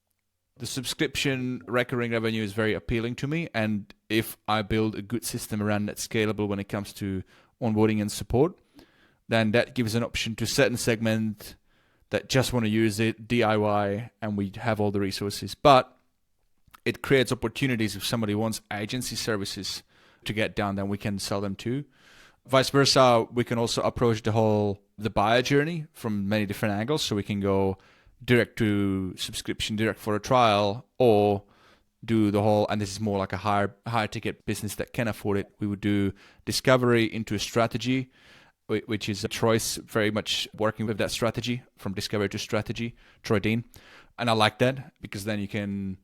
the subscription recurring revenue is very appealing to me. And if I build a good system around that, scalable when it comes to onboarding and support, then that gives an option to certain segment that just want to use it, DIY, and we have all the resources. But it creates opportunities if somebody wants agency services to get done, then we can sell them too. Vice versa, we can also approach the buyer journey from many different angles. So we can go direct to subscription, direct for a trial, or do the whole, and this is more like a higher ticket business that can afford it. We would do discovery into a strategy, which is Troy's very much working with that strategy, from discovery to strategy, Troy Dean. And I like that, because then you can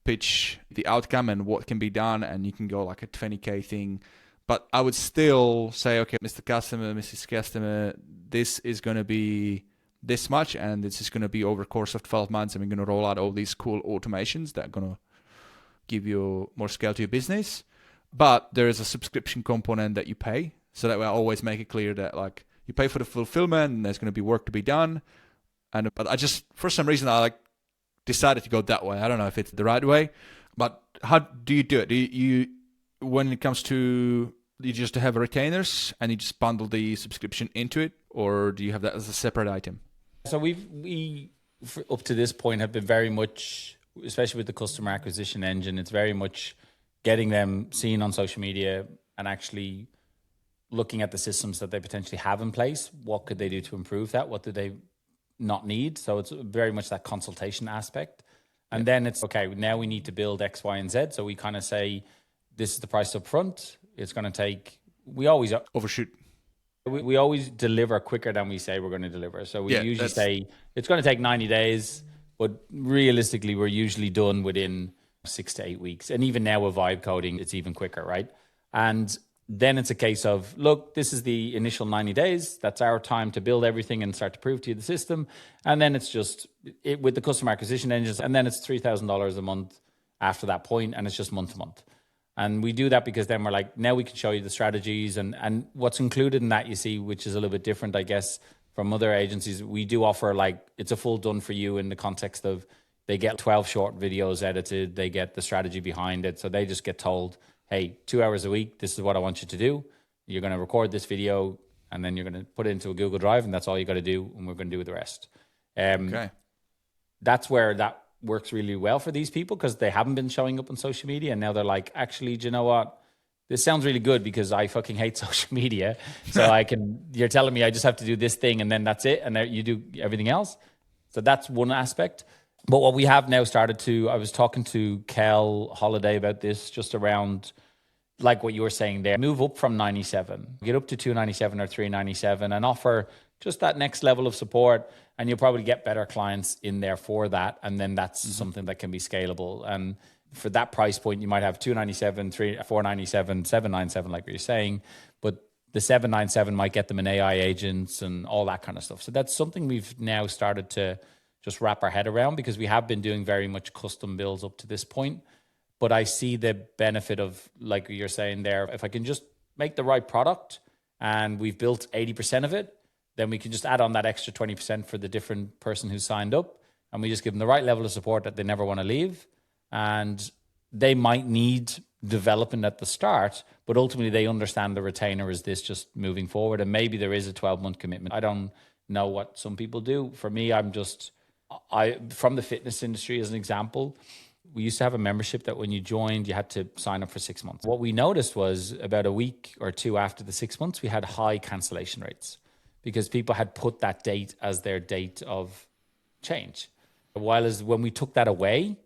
pitch the outcome and what can be done, and you can go like a 20K thing But I would still say, okay, Mr. Customer, Mrs. Customer, this is going to be this much, and this is going to be over the course of 12 months, and we're going to roll out all these cool automations that are going to give you more scale to your business. But there is a subscription component that you pay, so that I always make it clear that like you pay for the fulfillment, and there's going to be work to be done. But I just, for some reason, I decided to go that way. I don't know if it's the right way, but how do you do it? Do you when it comes to, you just have retainers and you just bundle the subscription into it, or do you have that as a separate item? So we up to this point have been very much, especially with the customer acquisition engine, it's very much getting them seen on social media and actually looking at the systems that they potentially have in place. What could they do to improve that? What do they not need? So it's very much that consultation aspect. And then it's, okay, now we need to build X, Y, and Z. So we kind of say, this is the price up front. It's going to take, we always overshoot. We always deliver quicker than we say we're going to deliver. So we usually say it's going to take 90 days, but realistically, we're usually done within 6 to 8 weeks. And even now with vibe coding, it's even quicker, right? And then it's a case of, look, this is the initial 90 days. That's our time to build everything and start to prove to you the system. And then it's just with the customer acquisition engines. And then it's $3,000 a month after that point, and it's just month to month. And we do that because then we're like, now we can show you the strategies and what's included in that, you see, which is a little bit different, I guess, from other agencies. We do offer it's a full done for you in the context of they get 12 short videos edited. They get the strategy behind it. So they just get told, hey, 2 hours a week, this is what I want you to do. You're going to record this video and then you're going to put it into a Google Drive, and that's all you got to do. And we're going to do the rest. Okay. That's where that works really well for these people, because they haven't been showing up on social media. And now they're like, actually, do you know what? This sounds really good because I fucking hate social media. So you're telling me I just have to do this thing and then that's it. And you do everything else. So that's one aspect. But what we have now started to, I was talking to Kel Holiday about this, just around like what you were saying there, move up from 97, get up to 297 or 397 and offer just that next level of support. And you'll probably get better clients in there for that. And then that's something that can be scalable. And for that price point, you might have 297, 497, 797, like you're saying. But the 797 might get them an AI agents and all that kind of stuff. So that's something we've now started to just wrap our head around, because we have been doing very much custom builds up to this point. But I see the benefit of, like you're saying there, if I can just make the right product and we've built 80% of it, then we can just add on that extra 20% for the different person who signed up. And we just give them the right level of support that they never want to leave. And they might need development at the start, but ultimately they understand the retainer is this just moving forward. And maybe there is a 12-month commitment. I don't know what some people do. For me, from the fitness industry as an example, we used to have a membership that when you joined, you had to sign up for 6 months. What we noticed was about a week or two after the 6 months, we had high cancellation rates, because people had put that date as their date of change. When we took that away,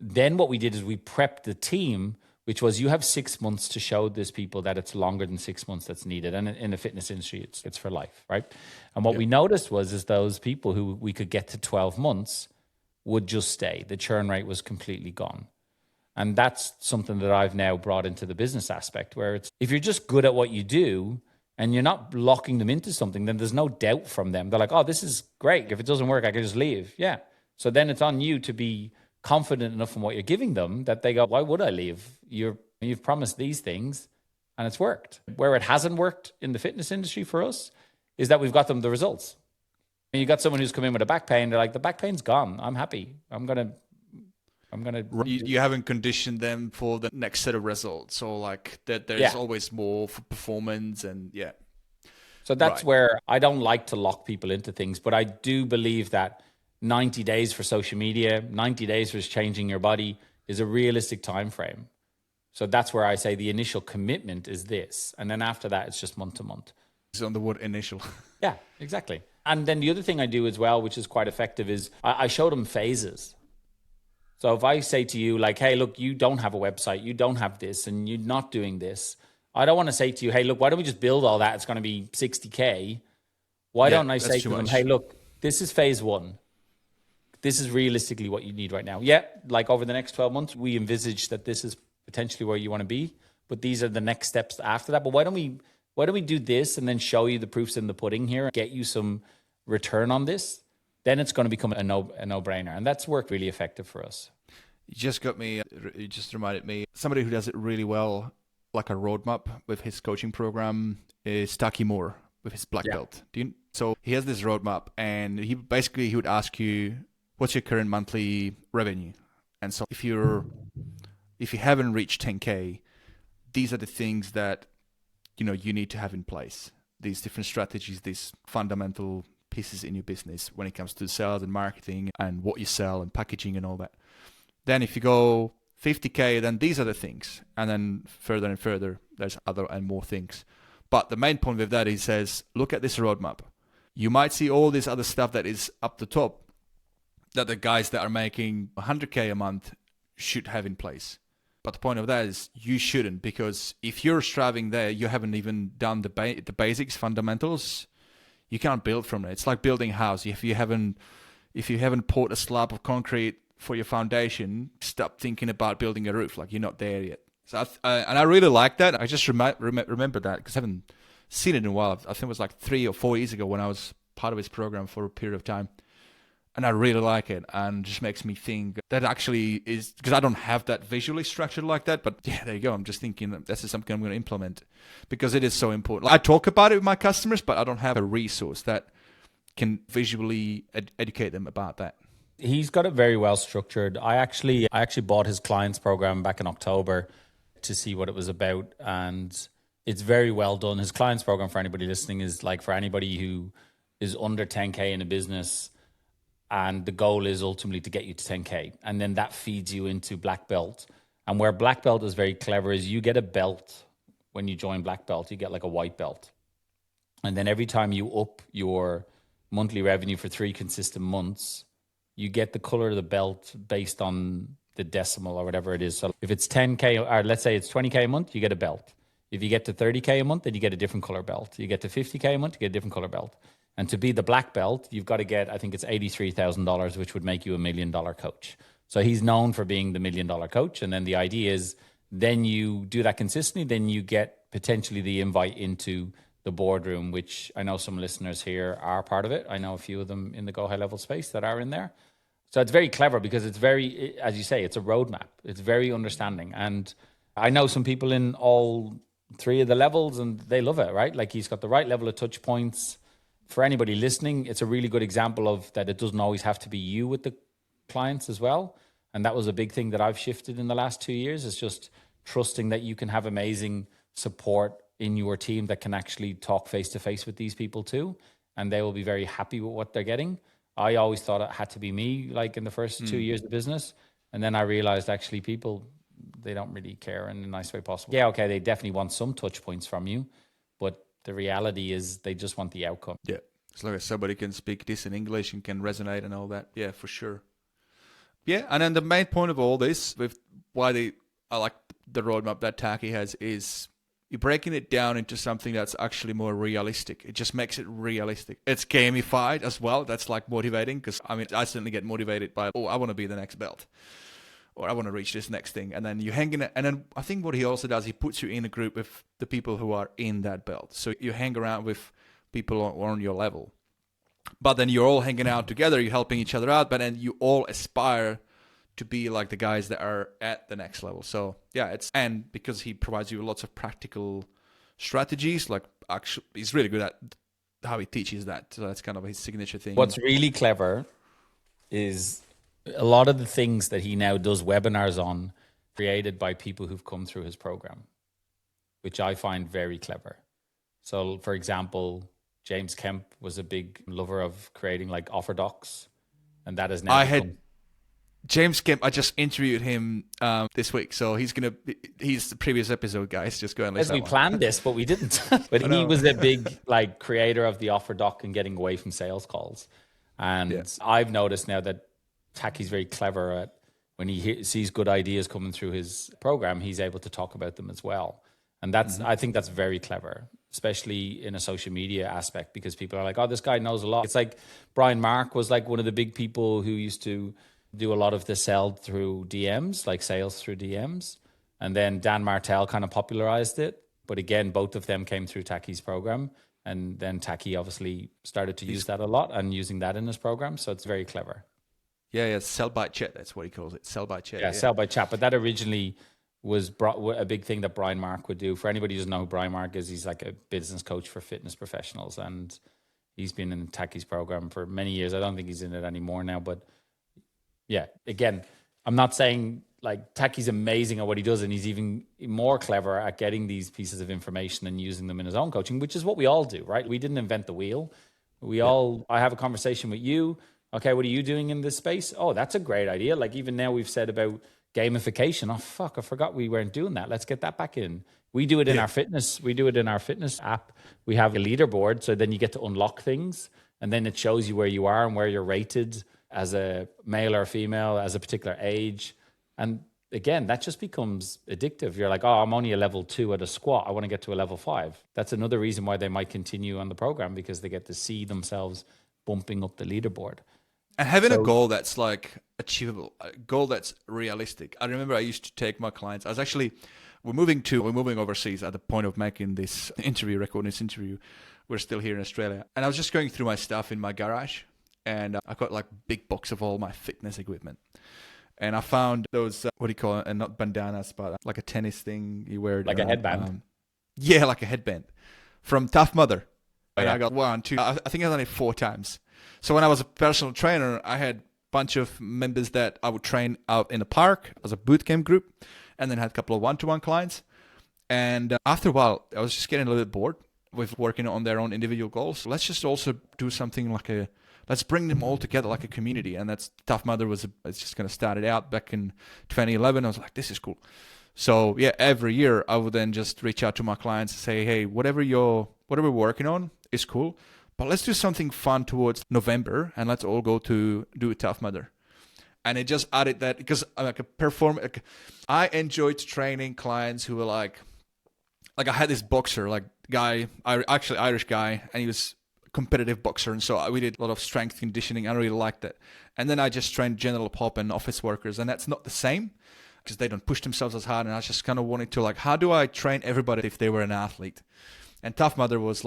then what we did is we prepped the team, which was, you have 6 months to show these people that it's longer than 6 months that's needed. And in the fitness industry, it's for life, right? And what we noticed is those people who we could get to 12 months would just stay. The churn rate was completely gone. And that's something that I've now brought into the business aspect, where it's, if you're just good at what you do, and you're not locking them into something, then there's no doubt from them. They're like, oh, this is great. If it doesn't work, I can just leave. Yeah. So then it's on you to be confident enough in what you're giving them that they go, why would I leave? You've promised these things and it's worked. Where it hasn't worked in the fitness industry for us is that we've got them the results. And you got someone who's come in with a back pain. They're like, the back pain's gone. I'm happy. I'm going to. You haven't conditioned them for the next set of results, or like that there's always more for performance and So that's where I don't like to lock people into things, but I do believe that 90 days for social media, 90 days for changing your body is a realistic time frame. So that's where I say the initial commitment is this. And then after that, it's just month to month. It's on the word initial. Yeah, exactly. And then the other thing I do as well, which is quite effective, is I show them phases. So if I say to you, like, hey, look, you don't have a website, you don't have this, and you're not doing this, I don't want to say to you, hey, look, why don't we just build all that? It's going to be 60K. Why don't I say to them, hey, look, this is phase one. This is realistically what you need right now. Yeah, like over the next 12 months, we envisage that this is potentially where you want to be. but these are the next steps after that. But why don't we do this and then show you the proofs in the pudding here and get you some return on this? Then it's going to become a no-brainer. And that's worked really effective for us. You just reminded me, somebody who does it really well, like a roadmap with his coaching program, is Taki Moore with his black belt. So he has this roadmap, and he would ask you, what's your current monthly revenue? And so if you haven't reached 10K, these are the things that you need to have in place. These different strategies, these fundamental pieces in your business when it comes to sales and marketing and what you sell and packaging and all that. Then if you go 50K, then these are the things. And then further and further, there's other and more things. But the main point with that, he says, look at this roadmap. You might see all this other stuff that is up the top that the guys that are making 100K a month should have in place. But the point of that is you shouldn't, because if you're striving there, you haven't even done the basics, fundamentals. You can't build from it. It's like building a house. If you haven't poured a slab of concrete for your foundation, stop thinking about building a roof. Like, you're not there yet. So and I really like that. I just remember that because I haven't seen it in a while. I think it was like 3 or 4 years ago when I was part of his program for a period of time. And I really like it, and just makes me think that actually is, because I don't have that visually structured like that, but yeah, there you go. I'm just thinking that this is something I'm going to implement because it is so important. I talk about it with my customers, but I don't have a resource that can visually educate them about that. He's got it very well structured. I actually bought his clients program back in October to see what it was about, and it's very well done. His clients program, for anybody listening, is like for anybody who is under 10K in a business, and the goal is ultimately to get you to 10K. And then that feeds you into black belt. And where black belt is very clever is you get a belt when you join black belt. You get like a white belt. And then every time you up your monthly revenue for 3 consistent months, you get the color of the belt based on the decimal or whatever it is. So if it's 10K, or let's say it's 20K a month, you get a belt. If you get to 30K a month, then you get a different color belt. You get to 50K a month, you get a different color belt. And to be the black belt, you've got to get, I think it's $83,000, which would make you $1 million coach. So he's known for being the $1 million coach. And then the idea is, then you do that consistently, then you get potentially the invite into the boardroom, which I know some listeners here are part of it. I know a few of them in the Go High Level space that are in there. So it's very clever because it's very, as you say, it's a roadmap. It's very understanding. And I know some people in all 3 of the levels and they love it, right? Like, he's got the right level of touch points. For anybody listening, it's a really good example of that it doesn't always have to be you with the clients as well. And that was a big thing that I've shifted in the last 2 years, is just trusting that you can have amazing support in your team that can actually talk face to face with these people too. And they will be very happy with what they're getting. I always thought it had to be me, like in the first 2 years of business. And then I realized actually people, they don't really care in the nice way possible. Yeah, okay, they definitely want some touch points from you, but the reality is they just want the outcome. Yeah. As long as somebody can speak decent English and can resonate and all that. Yeah, for sure. Yeah. And then the main point of all this, with why I like the roadmap that Taki has, is you're breaking it down into something that's actually more realistic. It just makes it realistic. It's gamified as well. That's like motivating, because I mean, I certainly get motivated by, I want to be the next belt, or I want to reach this next thing. And then you hang in it. And then I think what he also does, he puts you in a group with the people who are in that belt. So you hang around with people on your level. But then you're all hanging out together, you're helping each other out, but then you all aspire to be like the guys that are at the next level. So yeah, and because he provides you lots of practical strategies, like actually he's really good at how he teaches that. So that's kind of his signature thing. What's really clever is a lot of the things that he now does webinars on, created by people who've come through his program, which I find very clever. So for example, James Kemp was a big lover of creating like offer docs, and that is now James Kemp, I just interviewed him this week, so he's the previous episode, guys. Just go and listen. As we planned this, but we didn't. But he was a big like creator of the offer doc and getting away from sales calls. And I've noticed now that Taki's very clever at, when he sees good ideas coming through his program, he's able to talk about them as well. And that's, I think that's very clever, especially in a social media aspect, because people are like, oh, this guy knows a lot. It's like Brian Mark was like one of the big people who used to do a lot of the sell through DMs, like sales through DMs. And then Dan Martell kind of popularized it. But again, both of them came through Taki's program. And then Taki obviously started to use that a lot and using that in his program. So it's very clever. Yeah, sell by chat. That's what he calls it. Sell by chat. Yeah, sell by chat. But that originally was a big thing that Brian Mark would do. For anybody who doesn't know who Brian Mark is, he's like a business coach for fitness professionals. And he's been in Taki's program for many years. I don't think he's in it anymore now. But yeah, again, I'm not saying like Taki's amazing at what he does, and he's even more clever at getting these pieces of information and using them in his own coaching, which is what we all do, right? We didn't invent the wheel. I have a conversation with you. Okay, what are you doing in this space? Oh, that's a great idea. Like even now we've said about gamification. Oh, fuck, I forgot we weren't doing that. Let's get that back in. We do it in our fitness. We do it in our fitness app. We have a leaderboard. So then you get to unlock things, and then it shows you where you are and where you're rated as a male or female, as a particular age. And again, that just becomes addictive. You're like, oh, I'm only a level 2 at a squat. I want to get to a level 5. That's another reason why they might continue on the program, because they get to see themselves bumping up the leaderboard. And having a goal that's like achievable, a goal that's realistic. I remember I used to take my clients. We're moving overseas at the point of making this interview, recording this interview. We're still here in Australia. And I was just going through my stuff in my garage, and I got like big box of all my fitness equipment. And I found those, what do you call it? And not bandanas, but like a tennis thing you wear. Like a headband. Yeah, like a headband from Tough Mudder. And I got 1, 2, I think I done it 4 times. So when I was a personal trainer, I had a bunch of members that I would train out in the park as a boot camp group, and then had a couple of one-to-one clients. And after a while, I was just getting a little bit bored with working on their own individual goals. Let's just also do something like let's bring them all together like a community. And that's Tough Mudder it's just going to start it out back in 2011. I was like, this is cool. So yeah, every year I would then just reach out to my clients and say, hey, whatever we're working on is cool, but let's do something fun towards November, and let's all go to do a Tough Mudder. And it just added that, because I enjoyed training clients who were like I had this boxer, like guy, actually Irish guy, and he was a competitive boxer, and so we did a lot of strength conditioning. I really liked it. And then I just trained general pop and office workers, and that's not the same, because they don't push themselves as hard. And I just kind of wanted to like, how do I train everybody if they were an athlete? And Tough Mudder was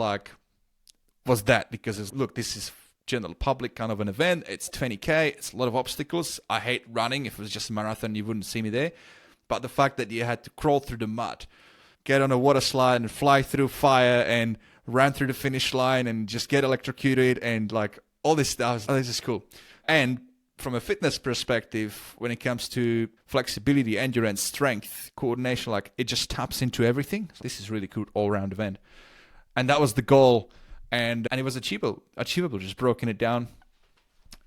that, because look, this is general public kind of an event. It's 20K. It's a lot of obstacles. I hate running. If it was just a marathon, you wouldn't see me there. But the fact that you had to crawl through the mud, get on a water slide and fly through fire and run through the finish line and just get electrocuted and like all this stuff, this is cool. And from a fitness perspective, when it comes to flexibility, endurance, strength, coordination, like it just taps into everything. So this is really cool all-round event. And that was the goal. And it was achievable, just broken it down.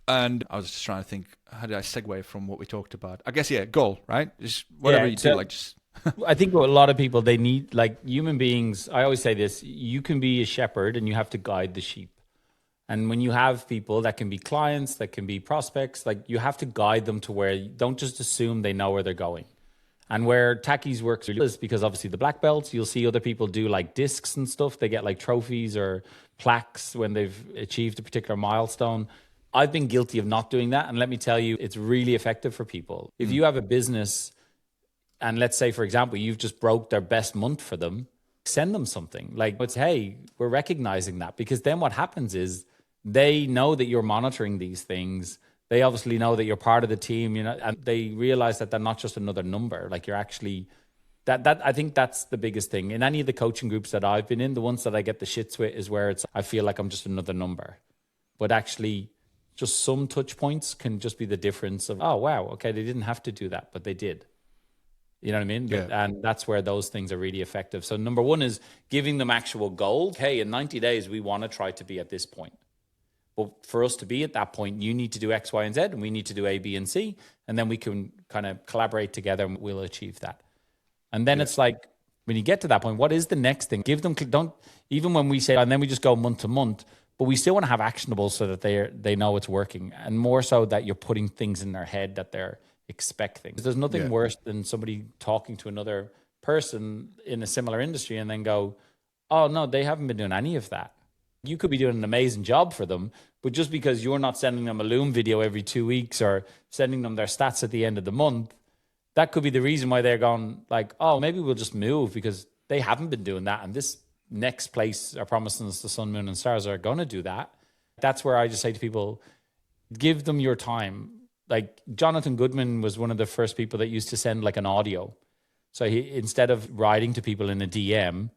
And I was just trying to think, how did I segue from what we talked about? I guess, goal, right? Just whatever you do, like just... I think what a lot of people, they need, like human beings, I always say this, you can be a shepherd and you have to guide the sheep. And when you have people that can be clients, that can be prospects, like you have to guide them to where, don't just assume they know where they're going. And where Taki's works really is because obviously the black belts, you'll see other people do like discs and stuff. They get like trophies or plaques when they've achieved a particular milestone. I've been guilty of not doing that. And let me tell you, it's really effective for people. If you have a business and let's say, for example, you've just broke their best month for them, send them something like, it's, hey, we're recognizing that, because then what happens is they know that you're monitoring these things. They obviously know that you're part of the team, and they realize that they're not just another number. Like you're actually, that I think that's the biggest thing. In any of the coaching groups that I've been in, the ones that I get the shits with is where I feel like I'm just another number. But actually, just some touch points can just be the difference of, oh, wow, okay, they didn't have to do that, but they did. You know what I mean? Yeah. And that's where those things are really effective. So number one is giving them actual goals. Hey, in 90 days, we want to try to be at this point. But for us to be at that point, you need to do X, Y, and Z, and we need to do A, B, and C. And then we can kind of collaborate together and we'll achieve that. And then it's like, when you get to that point, what is the next thing? Give them, don't, even when we say, and then we just go month to month, but we still want to have actionable so that they know it's working. And more so that you're putting things in their head that they're expecting. There's nothing worse than somebody talking to another person in a similar industry and then go, oh no, they haven't been doing any of that. You could be doing an amazing job for them, but just because you're not sending them a Loom video every 2 weeks or sending them their stats at the end of the month, that could be the reason why they're going like, oh, maybe we'll just move, because they haven't been doing that. And this next place are promising us the sun, moon, and stars are going to do that. That's where I just say to people, give them your time. Like Jonathan Goodman was one of the first people that used to send like an audio. So he, instead of writing to people in a DM,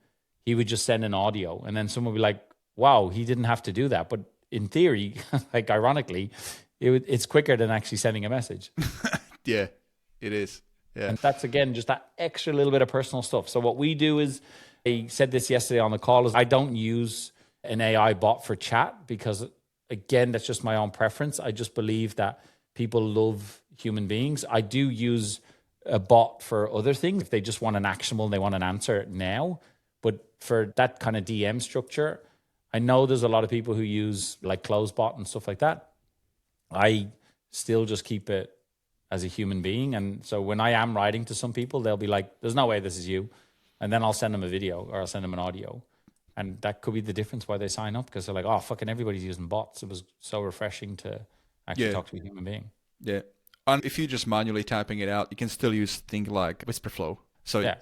he would just send an audio, and then someone would be like, wow, he didn't have to do that. But in theory, like ironically, it's quicker than actually sending a message. Yeah, it is. Yeah. And that's, again, just that extra little bit of personal stuff. So what we do is, I said this yesterday on the call, is I don't use an AI bot for chat because, again, that's just my own preference. I just believe that people love human beings. I do use a bot for other things if they just want an actionable and they want an answer now. But for that kind of DM structure, I know there's a lot of people who use like CloseBot and stuff like that. I still just keep it as a human being. And so when I am writing to some people, they'll be like, there's no way this is you. And then I'll send them a video or I'll send them an audio. And that could be the difference why they sign up, because they're like, oh, fucking everybody's using bots. It was so refreshing to actually talk to a human being. Yeah. And if you're just manually typing it out, you can still use things like WhisperFlow. So you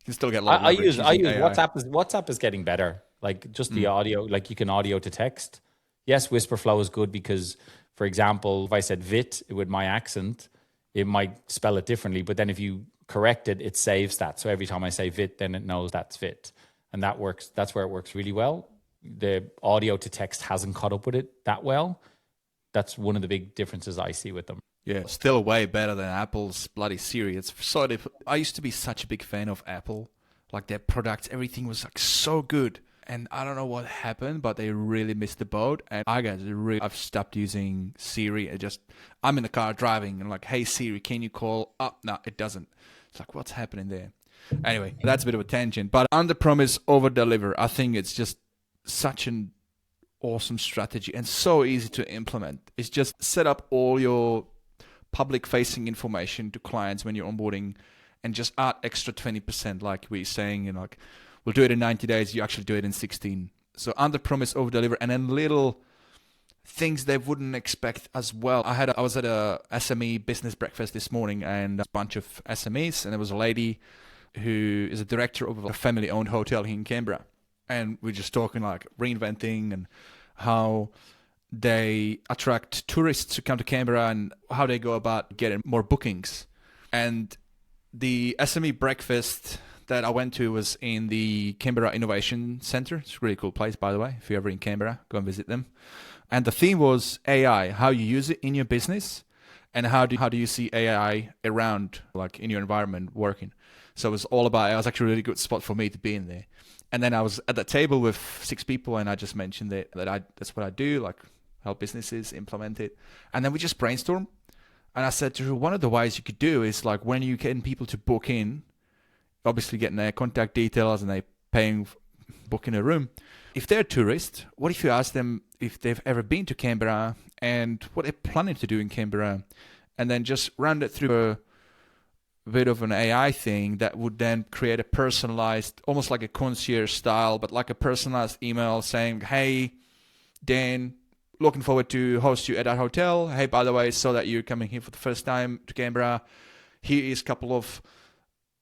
can still get a lot of leverage. I use WhatsApp. WhatsApp is getting better. Like just the audio, like you can audio to text. Yes, WhisperFlow is good because, for example, if I said VIT with my accent, it might spell it differently. But then if you correct it, it saves that. So every time I say VIT, then it knows that's VIT. And that works. That's where it works really well. The audio to text hasn't caught up with it that well. That's one of the big differences I see with them. Yeah, still way better than Apple's bloody Siri. It's so I used to be such a big fan of Apple. Like their products, everything was like so good. And I don't know what happened, but they really missed the boat. And I've stopped using Siri. I'm in the car driving and like, hey Siri, can you call? Oh, no, it doesn't. It's like, what's happening there? Anyway, that's a bit of a tangent. But under promise, over deliver. I think it's just such an awesome strategy and so easy to implement. It's just set up all your public facing information to clients when you're onboarding and just add extra 20%, like we're saying, like, we'll do it in 90 days, you actually do it in 16. So under promise, over deliver, and then little things they wouldn't expect as well. I was at a SME business breakfast this morning, and a bunch of SMEs, and there was a lady who is a director of a family-owned hotel here in Canberra. And we're just talking like reinventing and how they attract tourists to come to Canberra and how they go about getting more bookings. And the SME breakfast that I went to was in the Canberra Innovation Centre. It's a really cool place, by the way. If you're ever in Canberra, go and visit them. And the theme was AI, how you use it in your business and how do you see AI around, like in your environment working. So it was all about, it was actually a really good spot for me to be in there. And then I was at the table with 6 people and I just mentioned that that's what I do, like help businesses implement it. And then we just brainstormed. And I said to her, one of the ways you could do is like when you get people to book in, obviously getting their contact details and they paying, booking a room. If they're a tourist, what if you ask them if they've ever been to Canberra and what they're planning to do in Canberra, and then just run it through a bit of an AI thing that would then create a personalized, almost like a concierge style, but like a personalized email saying, hey, Dan, looking forward to host you at our hotel. Hey, by the way, so that you're coming here for the first time to Canberra, here is a couple of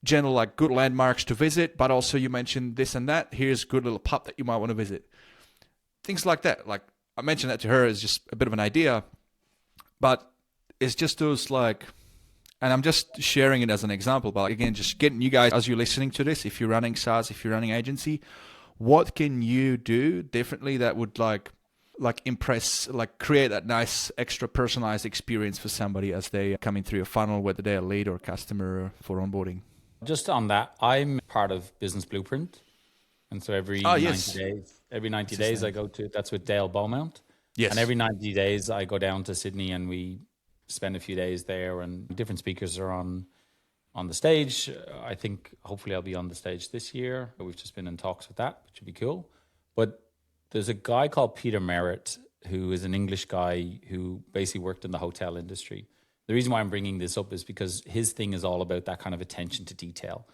general like good landmarks to visit, but also you mentioned this and that. Here's a good little pub that you might want to visit. Things like that. Like I mentioned that to her as just a bit of an idea, but it's just those like, and I'm just sharing it as an example, but again, just getting you guys, as you're listening to this, if you're running SaaS, if you're running agency, what can you do differently that would like impress, like create that nice extra personalized experience for somebody as they are coming through your funnel, whether they're a lead or a customer for onboarding? Just on that, I'm part of Business Blueprint. And so every 90 days I go to, that's with Dale Beaumont. Yes. And every 90 days I go down to Sydney and we spend a few days there and different speakers are on the stage. I think hopefully I'll be on the stage this year. We've just been in talks with that, which would be cool. But there's a guy called Peter Merritt, who is an English guy who basically worked in the hotel industry. The reason why I'm bringing this up is because his thing is all about that kind of attention to detail.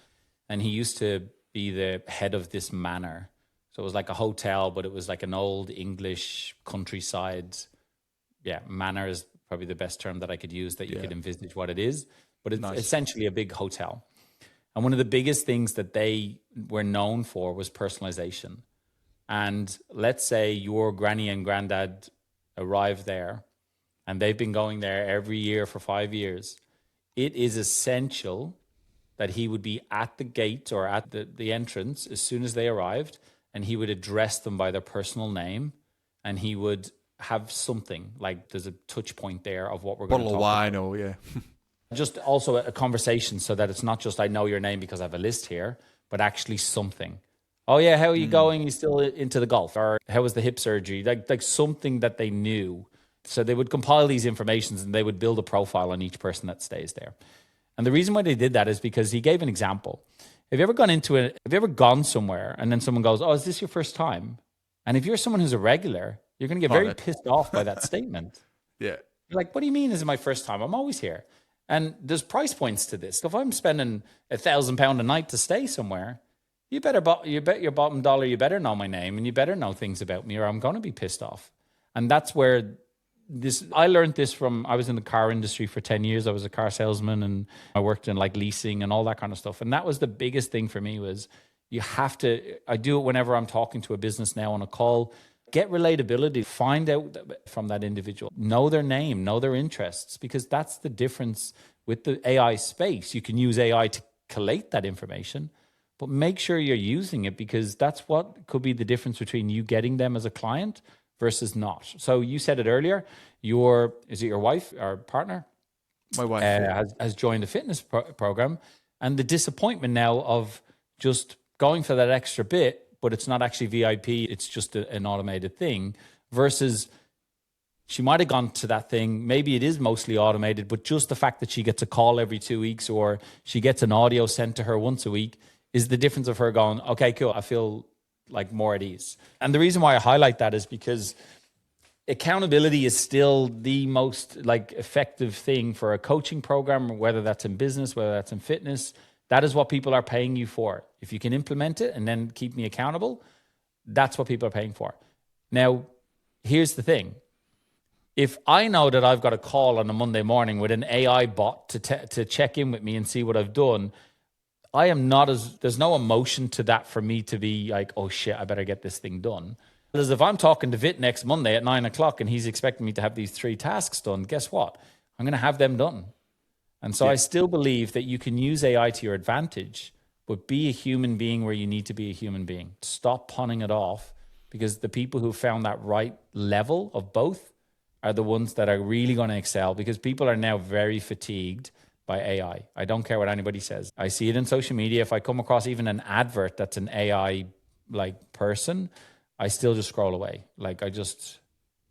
And he used to be the head of this manor. So it was like a hotel, but it was like an old English countryside. Yeah, manor is probably the best term that I could use that you could envisage what it is. But but it's Nice. essentially a big hotel. And one of the biggest things that they were known for was personalization. And let's say your granny and granddad arrive there and they've been going there every year for 5 years. It is essential that he would be at the gate or at the entrance as soon as they arrived, and he would address them by their personal name, and he would have something like there's a touch point there of what we're going to Bottle talk of about. wine, or yeah. Just also a conversation so that it's not just I know your name because I have a list here, but actually something. Oh yeah, how are you going? You still into the golf? Or how was the hip surgery? Like something that they knew. So they would compile these informations and they would build a profile on each person that stays there. And the reason why they did that is because he gave an example. Have you ever gone somewhere and then someone goes, "Oh, is this your first time?" And if you're someone who's a regular, you're going to get very pissed off by that statement. Yeah. You're like, what do you mean this is my first time? I'm always here. And there's price points to this. If I'm spending £1,000 a night to stay somewhere, you bet your bottom dollar you better know my name and you better know things about me or I'm going to be pissed off. And that's where I learned this from, I was in the car industry for 10 years. I was a car salesman and I worked in like leasing and all that kind of stuff. And that was the biggest thing for me was I do it whenever I'm talking to a business now on a call. Get relatability, find out from that individual, know their name, know their interests, because that's the difference with the AI space. You can use AI to collate that information, but make sure you're using it because that's what could be the difference between you getting them as a client versus not. So you said it earlier, is it your wife or partner? My wife has joined a fitness program, and the disappointment now of just going for that extra bit, but it's not actually VIP, it's just an automated thing, versus she might have gone to that thing, maybe it is mostly automated, but just the fact that she gets a call every 2 weeks or she gets an audio sent to her once a week is the difference of her going, okay, cool, I feel like more at ease. And the reason why I highlight that is because accountability is still the most like effective thing for a coaching program, whether that's in business, whether that's in fitness. That is what people are paying you for. If you can implement it and then keep me accountable, that's what people are paying for. Now, here's the thing. If I know that I've got a call on a Monday morning with an AI bot to check in with me and see what I've done, there's no emotion to that for me to be like, oh shit, I better get this thing done. Because if I'm talking to Vit next Monday at 9:00 and he's expecting me to have these 3 tasks done, guess what? I'm going to have them done. And so I still believe that you can use AI to your advantage, but be a human being where you need to be a human being. Stop punning it off, because the people who found that right level of both are the ones that are really going to excel, because people are now very fatigued by AI. I don't care what anybody says. I see it in social media. If I come across even an advert that's an AI like person, I still just scroll away. Like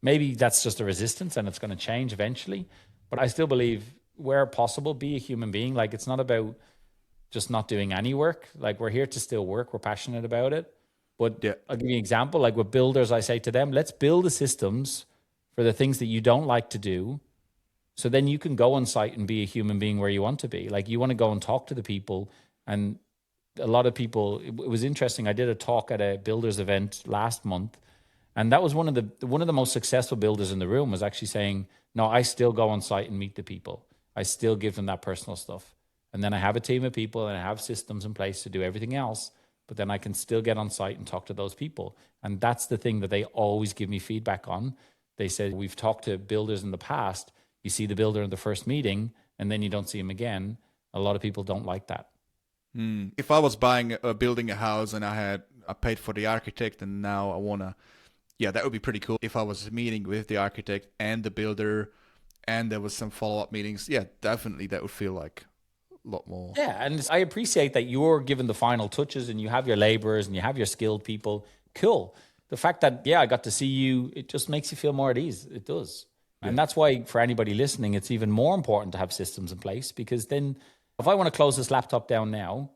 maybe that's just a resistance and it's going to change eventually. But I still believe where possible, be a human being. Like it's not about just not doing any work. Like we're here to still work. We're passionate about it. But I'll give you an example. Like with builders, I say to them, let's build the systems for the things that you don't like to do. So then you can go on site and be a human being where you want to be. Like you want to go and talk to the people. And a lot of people, it was interesting. I did a talk at a builders event last month. And that was one of the most successful builders in the room was actually saying, no, I still go on site and meet the people. I still give them that personal stuff. And then I have a team of people and I have systems in place to do everything else. But then I can still get on site and talk to those people. And that's the thing that they always give me feedback on. They said, we've talked to builders in the past. You see the builder in the first meeting and then you don't see him again. A lot of people don't like that. If I was building a house and I paid for the architect and now I want to, that would be pretty cool. If I was meeting with the architect and the builder and there was some follow-up meetings, definitely that would feel like a lot more. Yeah, and I appreciate that you're given the final touches and you have your laborers and you have your skilled people. Cool. The fact that, I got to see you, it just makes you feel more at ease. It does. Yeah. And that's why for anybody listening, it's even more important to have systems in place, because then if I want to close this laptop down now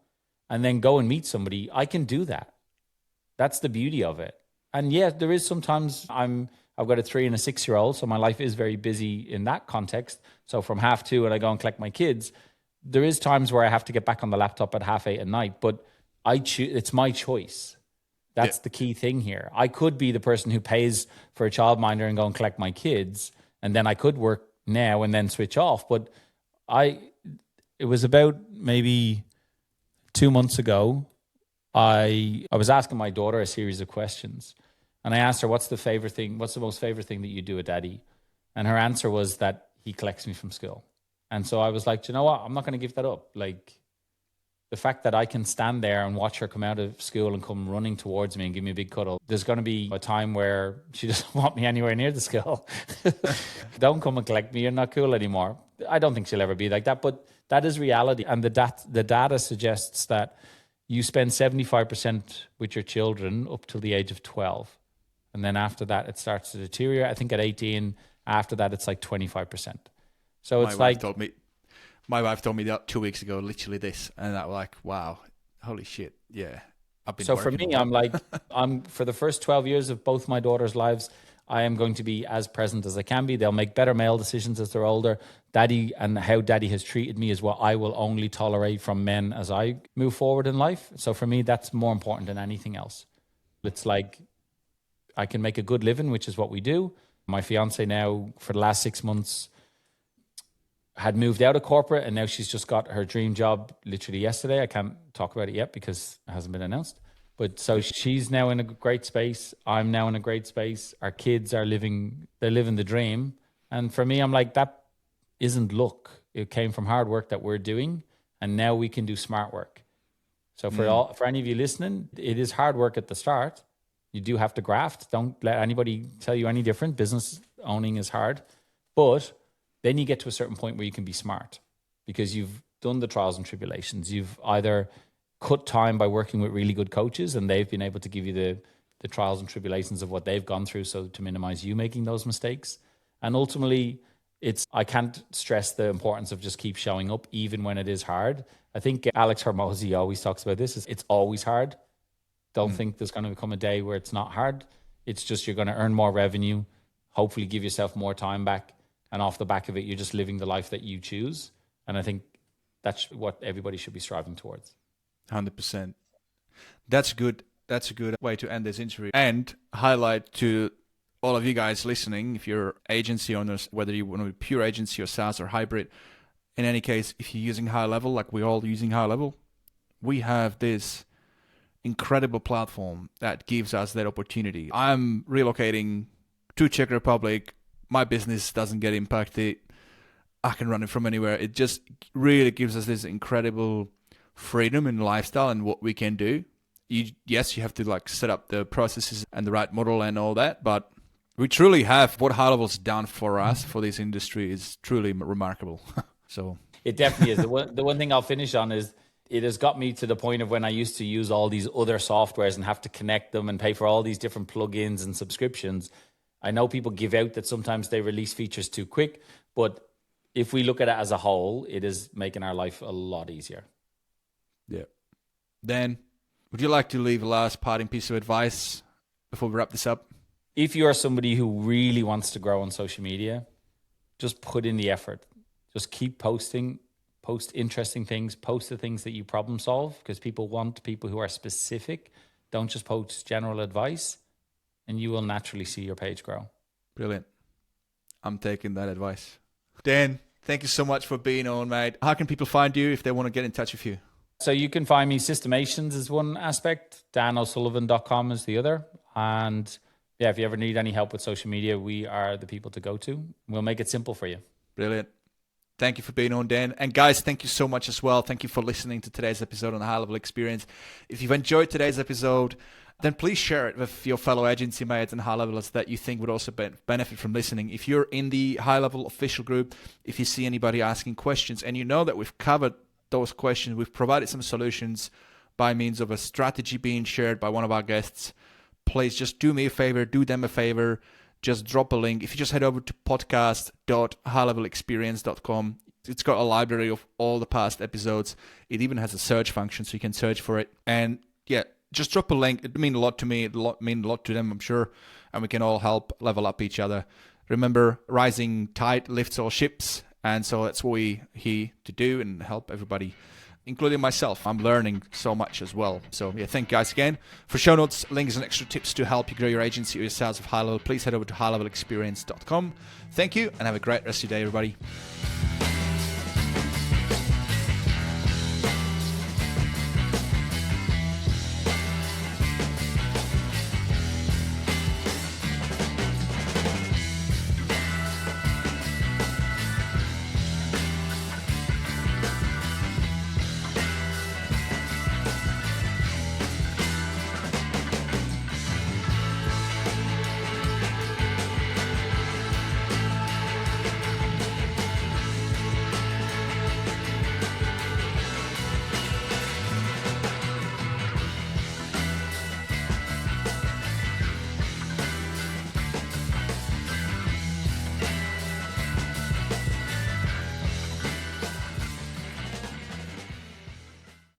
and then go and meet somebody, I can do that. That's the beauty of it. And there is sometimes I've got a 3 and a 6-year-old, so my life is very busy in that context. So from 2:30 and I go and collect my kids, there is times where I have to get back on the laptop at 8:30 at night, but it's my choice. That's the key thing here. I could be the person who pays for a childminder and go and collect my kids, and then I could work now and then switch off. But It was about maybe 2 months ago. I was asking my daughter a series of questions, and I asked her, what's the most favorite thing that you do with daddy? And her answer was that he collects me from school. And so I was like, you know what? I'm not going to give that up. Like, the fact that I can stand there and watch her come out of school and come running towards me and give me a big cuddle. There's going to be a time where she doesn't want me anywhere near the school. Don't come and collect me. You're not cool anymore. I don't think she'll ever be like that, but that is reality. And the data suggests that you spend 75% with your children up till the age of 12. And then after that, it starts to deteriorate. I think at 18, after that, it's like 25%. So it's my wife told me that 2 weeks ago, literally this. And I was like, wow, holy shit. Yeah. So for me, I'm like, for the first 12 years of both my daughters' lives, I am going to be as present as I can be. They'll make better male decisions as they're older. Daddy and how daddy has treated me is what I will only tolerate from men as I move forward in life. So for me, that's more important than anything else. It's like I can make a good living, which is what we do. My fiance now, for the last 6 months, had moved out of corporate, and now she's just got her dream job literally yesterday. I can't talk about it yet because it hasn't been announced. But so she's now in a great space. I'm now in a great space. Our kids are living the dream. And for me, I'm like, that isn't luck. It came from hard work that we're doing. And now we can do smart work. So for any of you listening, it is hard work at the start. You do have to graft. Don't let anybody tell you any different. Business owning is hard. But then you get to a certain point where you can be smart because you've done the trials and tribulations. You've either cut time by working with really good coaches and they've been able to give you the trials and tribulations of what they've gone through so to minimize you making those mistakes. And ultimately, I can't stress the importance of just keep showing up even when it is hard. I think Alex Hormozy always talks about this. It's always hard. Don't think there's going to come a day where it's not hard. It's just you're going to earn more revenue, hopefully give yourself more time back. And off the back of it, you're just living the life that you choose. And I think that's what everybody should be striving towards. 100%. That's good. That's a good way to end this interview. And highlight to all of you guys listening, if you're agency owners, whether you want to be pure agency or SaaS or hybrid, in any case, if you're using HighLevel, like we're all using HighLevel, we have this incredible platform that gives us that opportunity. I'm relocating to Czech Republic. My business doesn't get impacted. I can run it from anywhere. It just really gives us this incredible freedom and lifestyle and what we can do. Yes, you have to like set up the processes and the right model and all that, but we truly have what HighLevel's done for us, for this industry, is truly remarkable. So it definitely is. The one thing I'll finish on is it has got me to the point of when I used to use all these other softwares and have to connect them and pay for all these different plugins and subscriptions. I know people give out that sometimes they release features too quick, but if we look at it as a whole, it is making our life a lot easier. Yeah. Dan, would you like to leave a last parting piece of advice before we wrap this up? If you are somebody who really wants to grow on social media, just put in the effort. Just keep posting, post interesting things, post the things that you problem solve, because people want people who are specific. Don't just post general advice, and you will naturally see your page grow. Brilliant. I'm taking that advice. Dan, thank you so much for being on, mate. How can people find you if they want to get in touch with you? So you can find me, Systemations is one aspect, danosullivan.com is the other. And yeah, if you ever need any help with social media, we are the people to go to. We'll make it simple for you. Brilliant. Thank you for being on, Dan. And guys, thank you so much as well. Thank you for listening to today's episode on the HighLevel Experience. If you've enjoyed today's episode, then please share it with your fellow agency mates and HighLevelers that you think would also benefit from listening. If you're in the HighLevel official group, if you see anybody asking questions and you know that we've covered those questions, we've provided some solutions by means of a strategy being shared by one of our guests, please just do me a favor, do them a favor, just drop a link. If you just head over to podcast.highlevelexperience.com, it's got a library of all the past episodes. It even has a search function, so you can search for it. And yeah, just drop a link. It means a lot to me. It means a lot to them, I'm sure. And we can all help level up each other. Remember, rising tide lifts all ships. And so that's what we're here to do and help everybody, including myself. I'm learning so much as well. So yeah, thank you guys again. For show notes, links, and extra tips to help you grow your agency or your sales of HighLevel, please head over to highlevelexperience.com. Thank you, and have a great rest of your day, everybody.